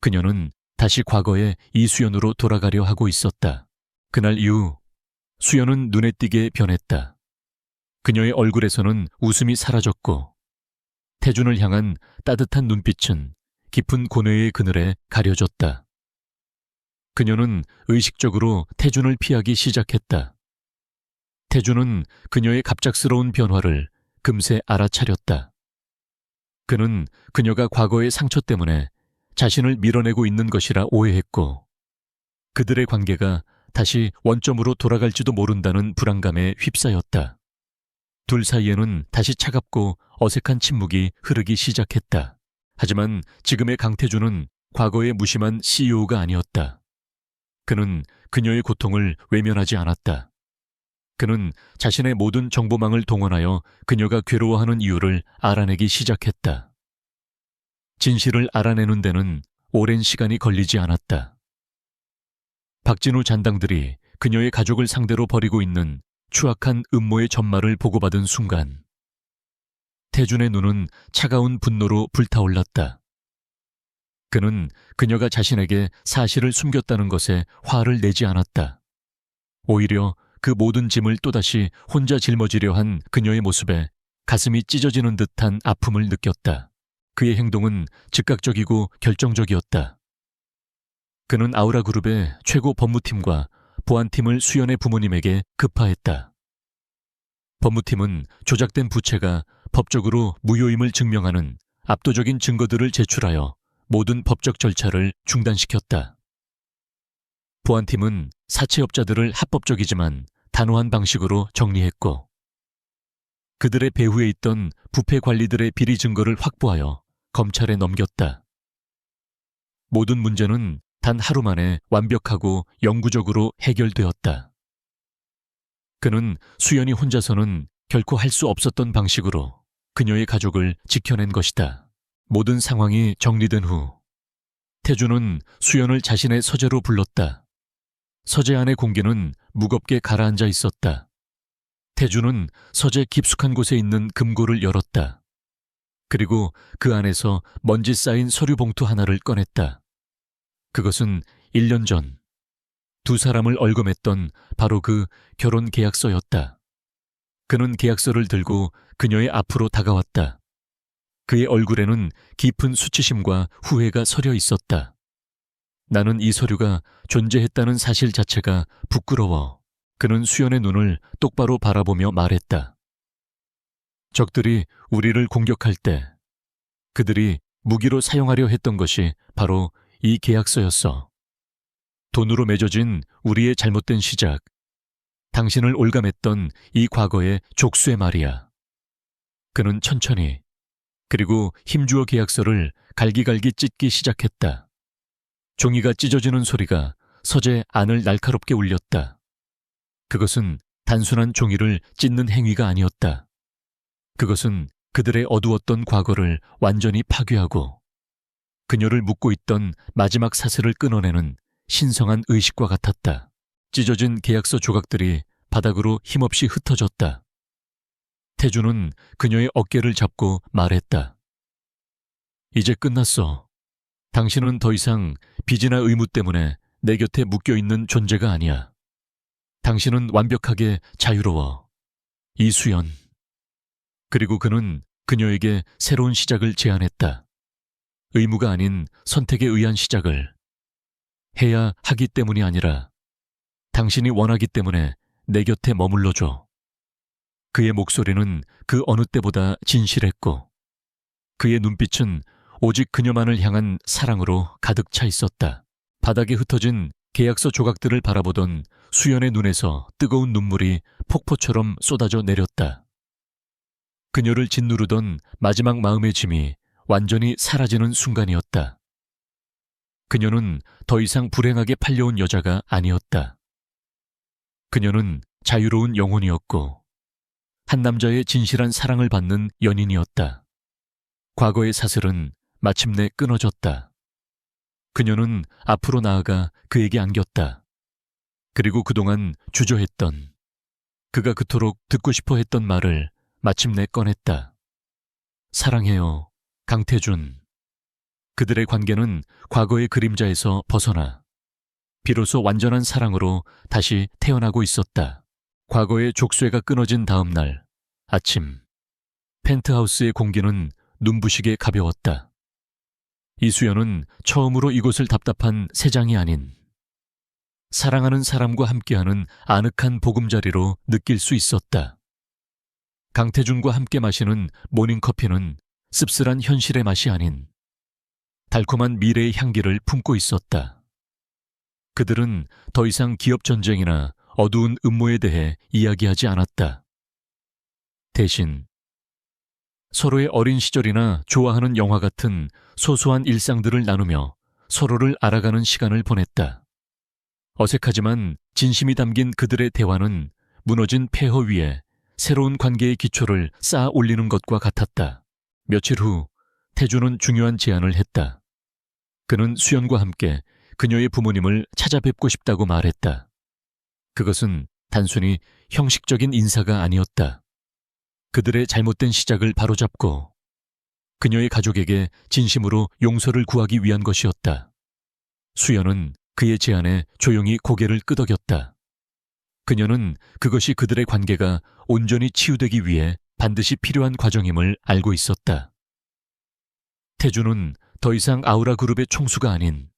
그녀는 다시 과거의 이수연으로 돌아가려 하고 있었다. 그날 이후 수연은 눈에 띄게 변했다. 그녀의 얼굴에서는 웃음이 사라졌고, 태준을 향한 따뜻한 눈빛은 깊은 고뇌의 그늘에 가려졌다. 그녀는 의식적으로 태준을 피하기 시작했다. 태준은 그녀의 갑작스러운 변화를 금세 알아차렸다. 그는 그녀가 과거의 상처 때문에 자신을 밀어내고 있는 것이라 오해했고, 그들의 관계가 다시 원점으로 돌아갈지도 모른다는 불안감에 휩싸였다. 둘 사이에는 다시 차갑고 어색한 침묵이 흐르기 시작했다. 하지만 지금의 강태준은 과거의 무심한 CEO가 아니었다. 그는 그녀의 고통을 외면하지 않았다. 그는 자신의 모든 정보망을 동원하여 그녀가 괴로워하는 이유를 알아내기 시작했다. 진실을 알아내는 데는 오랜 시간이 걸리지 않았다. 박진우 잔당들이 그녀의 가족을 상대로 벌이고 있는 추악한 음모의 전말을 보고받은 순간, 태준의 눈은 차가운 분노로 불타올랐다. 그는 그녀가 자신에게 사실을 숨겼다는 것에 화를 내지 않았다. 오히려 그 모든 짐을 또다시 혼자 짊어지려 한 그녀의 모습에 가슴이 찢어지는 듯한 아픔을 느꼈다. 그의 행동은 즉각적이고 결정적이었다. 그는 아우라그룹의 최고 법무팀과 보안팀을 수연의 부모님에게 급파했다. 법무팀은 조작된 부채가 법적으로 무효임을 증명하는 압도적인 증거들을 제출하여 모든 법적 절차를 중단시켰다. 보안팀은 사채업자들을 합법적이지만 단호한 방식으로 정리했고, 그들의 배후에 있던 부패 관리들의 비리 증거를 확보하여 검찰에 넘겼다. 모든 문제는 단 하루 만에 완벽하고 영구적으로 해결되었다. 그는 수연이 혼자서는 결코 할 수 없었던 방식으로 그녀의 가족을 지켜낸 것이다. 모든 상황이 정리된 후 태준은 수연을 자신의 서재로 불렀다. 서재 안의 공기는 무겁게 가라앉아 있었다. 태준은 서재 깊숙한 곳에 있는 금고를 열었다. 그리고 그 안에서 먼지 쌓인 서류 봉투 하나를 꺼냈다. 그것은 1년 전 두 사람을 얽어맸던 바로 그 결혼 계약서였다. 그는 계약서를 들고 그녀의 앞으로 다가왔다. 그의 얼굴에는 깊은 수치심과 후회가 서려 있었다. 나는 이 서류가 존재했다는 사실 자체가 부끄러워. 그는 수연의 눈을 똑바로 바라보며 말했다. 적들이 우리를 공격할 때 그들이 무기로 사용하려 했던 것이 바로 이 계약서였어. 돈으로 맺어진 우리의 잘못된 시작, 당신을 올감했던 이 과거의 족수의 말이야. 그는 천천히, 그리고 힘주어 계약서를 갈기갈기 찢기 시작했다. 종이가 찢어지는 소리가 서재 안을 날카롭게 울렸다. 그것은 단순한 종이를 찢는 행위가 아니었다. 그것은 그들의 어두웠던 과거를 완전히 파괴하고 그녀를 묶고 있던 마지막 사슬을 끊어내는 신성한 의식과 같았다. 찢어진 계약서 조각들이 바닥으로 힘없이 흩어졌다. 태주는 그녀의 어깨를 잡고 말했다. 이제 끝났어. 당신은 더 이상 빚이나 의무 때문에 내 곁에 묶여있는 존재가 아니야. 당신은 완벽하게 자유로워. 이수연. 그리고 그는 그녀에게 새로운 시작을 제안했다. 의무가 아닌 선택에 의한 시작을. 해야 하기 때문이 아니라 당신이 원하기 때문에 내 곁에 머물러줘. 그의 목소리는 그 어느 때보다 진실했고 그의 눈빛은 오직 그녀만을 향한 사랑으로 가득 차 있었다. 바닥에 흩어진 계약서 조각들을 바라보던 수연의 눈에서 뜨거운 눈물이 폭포처럼 쏟아져 내렸다. 그녀를 짓누르던 마지막 마음의 짐이 완전히 사라지는 순간이었다. 그녀는 더 이상 불행하게 팔려온 여자가 아니었다. 그녀는 자유로운 영혼이었고 한 남자의 진실한 사랑을 받는 연인이었다. 과거의 사슬은 마침내 끊어졌다. 그녀는 앞으로 나아가 그에게 안겼다. 그리고 그동안 주저했던, 그가 그토록 듣고 싶어 했던 말을 마침내 꺼냈다. 사랑해요, 강태준. 그들의 관계는 과거의 그림자에서 벗어나 비로소 완전한 사랑으로 다시 태어나고 있었다. 과거의 족쇄가 끊어진 다음 날 아침, 펜트하우스의 공기는 눈부시게 가벼웠다. 이수연은 처음으로 이곳을 답답한 새장이 아닌 사랑하는 사람과 함께하는 아늑한 보금자리로 느낄 수 있었다. 강태준과 함께 마시는 모닝커피는 씁쓸한 현실의 맛이 아닌 달콤한 미래의 향기를 품고 있었다. 그들은 더 이상 기업 전쟁이나 어두운 음모에 대해 이야기하지 않았다. 대신 서로의 어린 시절이나 좋아하는 영화 같은 소소한 일상들을 나누며 서로를 알아가는 시간을 보냈다. 어색하지만 진심이 담긴 그들의 대화는 무너진 폐허 위에 새로운 관계의 기초를 쌓아 올리는 것과 같았다. 며칠 후 태주는 중요한 제안을 했다. 그는 수연과 함께 그녀의 부모님을 찾아뵙고 싶다고 말했다. 그것은 단순히 형식적인 인사가 아니었다. 그들의 잘못된 시작을 바로잡고 그녀의 가족에게 진심으로 용서를 구하기 위한 것이었다. 수연은 그의 제안에 조용히 고개를 끄덕였다. 그녀는 그것이 그들의 관계가 온전히 치유되기 위해 반드시 필요한 과정임을 알고 있었다. 태주는 더 이상 아우라 그룹의 총수가 아닌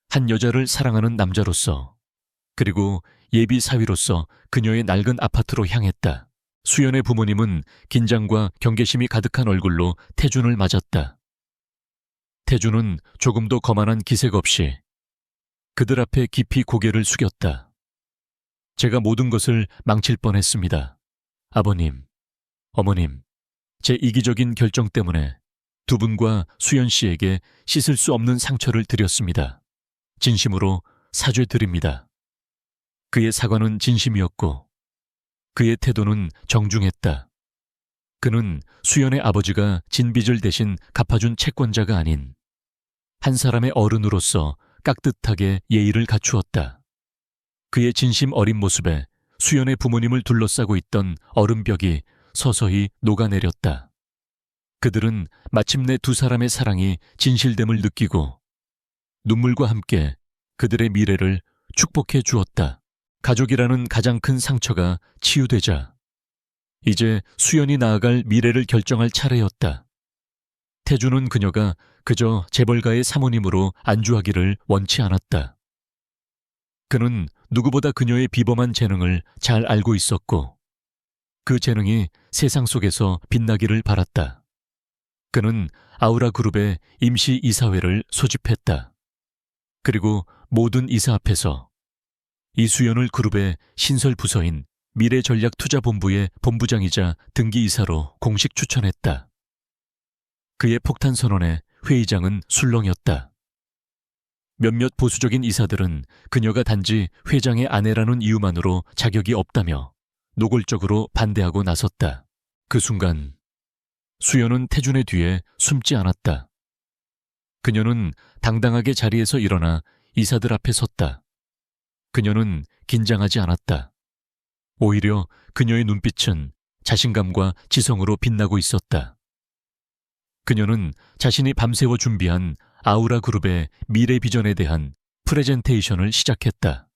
한 여자를 사랑하는 남자로서 그리고 예비 사위로서 그녀의 낡은 아파트로 향했다. 수연의 부모님은 긴장과 경계심이 가득한 얼굴로 태준을 맞았다. 태준은 조금도 거만한 기색 없이 그들 앞에 깊이 고개를 숙였다. 제가 모든 것을 망칠 뻔했습니다. 아버님, 어머님, 제 이기적인 결정 때문에 두 분과 수연 씨에게 씻을 수 없는 상처를 드렸습니다. 진심으로 사죄드립니다. 그의 사과는 진심이었고 그의 태도는 정중했다. 그는 수연의 아버지가 진 빚을 대신 갚아준 채권자가 아닌 한 사람의 어른으로서 깍듯하게 예의를 갖추었다. 그의 진심 어린 모습에 수연의 부모님을 둘러싸고 있던 얼음벽이 서서히 녹아내렸다. 그들은 마침내 두 사람의 사랑이 진실됨을 느끼고 눈물과 함께 그들의 미래를 축복해 주었다. 가족이라는 가장 큰 상처가 치유되자 이제 수연이 나아갈 미래를 결정할 차례였다. 태주는 그녀가 그저 재벌가의 사모님으로 안주하기를 원치 않았다. 그는 누구보다 그녀의 비범한 재능을 잘 알고 있었고 그 재능이 세상 속에서 빛나기를 바랐다. 그는 아우라 그룹의 임시 이사회를 소집했다. 그리고 모든 이사 앞에서 이수연을 그룹의 신설 부서인 미래전략투자본부의 본부장이자 등기이사로 공식 추천했다. 그의 폭탄 선언에 회의장은 술렁였다. 몇몇 보수적인 이사들은 그녀가 단지 회장의 아내라는 이유만으로 자격이 없다며 노골적으로 반대하고 나섰다. 그 순간 수연은 태준의 뒤에 숨지 않았다. 그녀는 당당하게 자리에서 일어나 이사들 앞에 섰다. 그녀는 긴장하지 않았다. 오히려 그녀의 눈빛은 자신감과 지성으로 빛나고 있었다. 그녀는 자신이 밤새워 준비한 아우라 그룹의 미래 비전에 대한 프레젠테이션을 시작했다.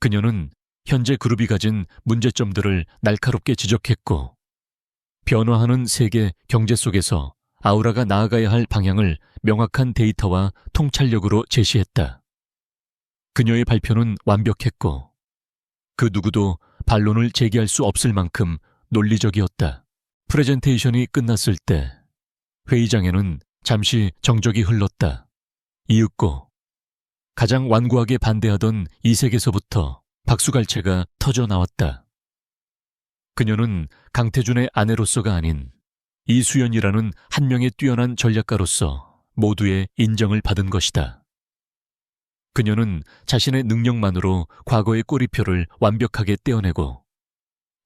그녀는 현재 그룹이 가진 문제점들을 날카롭게 지적했고, 변화하는 세계 경제 속에서 아우라가 나아가야 할 방향을 명확한 데이터와 통찰력으로 제시했다. 그녀의 발표는 완벽했고, 그 누구도 반론을 제기할 수 없을 만큼 논리적이었다. 프레젠테이션이 끝났을 때 회의장에는 잠시 정적이 흘렀다. 이윽고 가장 완고하게 반대하던 이색에서부터 박수갈채가 터져 나왔다. 그녀는 강태준의 아내로서가 아닌 이수연이라는 한 명의 뛰어난 전략가로서 모두의 인정을 받은 것이다. 그녀는 자신의 능력만으로 과거의 꼬리표를 완벽하게 떼어내고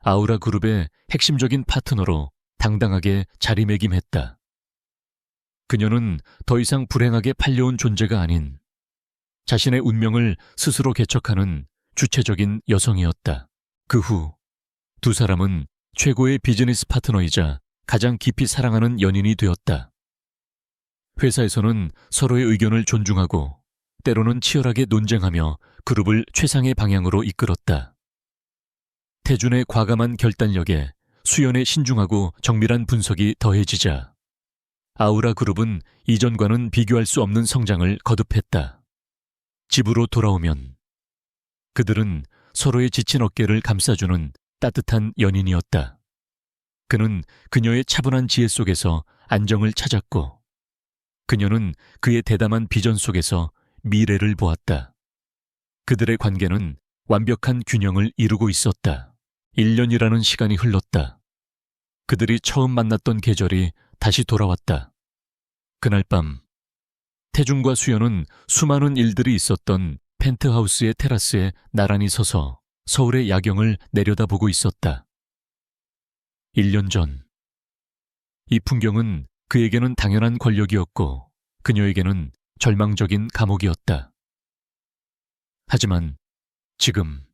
아우라 그룹의 핵심적인 파트너로 당당하게 자리매김했다. 그녀는 더 이상 불행하게 팔려온 존재가 아닌 자신의 운명을 스스로 개척하는 주체적인 여성이었다. 그 후 두 사람은 최고의 비즈니스 파트너이자 가장 깊이 사랑하는 연인이 되었다. 회사에서는 서로의 의견을 존중하고 때로는 치열하게 논쟁하며 그룹을 최상의 방향으로 이끌었다. 태준의 과감한 결단력에 수연의 신중하고 정밀한 분석이 더해지자 아우라 그룹은 이전과는 비교할 수 없는 성장을 거듭했다. 집으로 돌아오면 그들은 서로의 지친 어깨를 감싸주는 따뜻한 연인이었다. 그는 그녀의 차분한 지혜 속에서 안정을 찾았고, 그녀는 그의 대담한 비전 속에서 미래를 보았다. 그들의 관계는 완벽한 균형을 이루고 있었다. 1년이라는 시간이 흘렀다. 그들이 처음 만났던 계절이 다시 돌아왔다. 그날 밤 태준과 수연은 수많은 일들이 있었던 펜트하우스의 테라스에 나란히 서서 서울의 야경을 내려다보고 있었다. 1년 전, 이 풍경은 그에게는 당연한 권력이었고 그녀에게는 절망적인 감옥이었다. 하지만 지금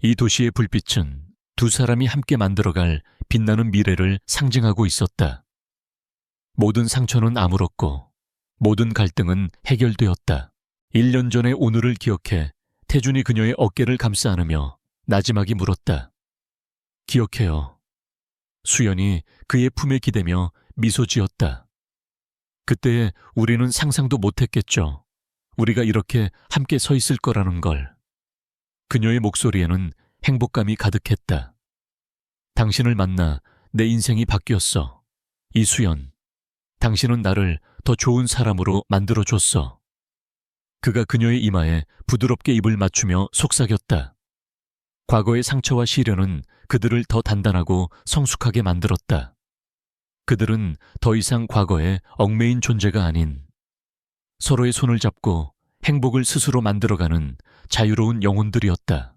이 도시의 불빛은 두 사람이 함께 만들어갈 빛나는 미래를 상징하고 있었다. 모든 상처는 아물었고 모든 갈등은 해결되었다. 1년 전의 오늘을 기억해 태준이 그녀의 어깨를 감싸 안으며 나지막이 물었다. 기억해요. 수연이 그의 품에 기대며 미소 지었다. 그때 우리는 상상도 못했겠죠. 우리가 이렇게 함께 서 있을 거라는 걸. 그녀의 목소리에는 행복감이 가득했다. 당신을 만나 내 인생이 바뀌었어. 이수연, 당신은 나를 더 좋은 사람으로 만들어줬어. 그가 그녀의 이마에 부드럽게 입을 맞추며 속삭였다. 과거의 상처와 시련은 그들을 더 단단하고 성숙하게 만들었다. 그들은 더 이상 과거에 얽매인 존재가 아닌 서로의 손을 잡고 행복을 스스로 만들어가는 자유로운 영혼들이었다.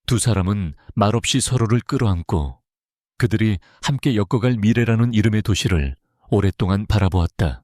두 사람은 말없이 서로를 끌어안고 그들이 함께 엮어갈 미래라는 이름의 도시를 오랫동안 바라보았다.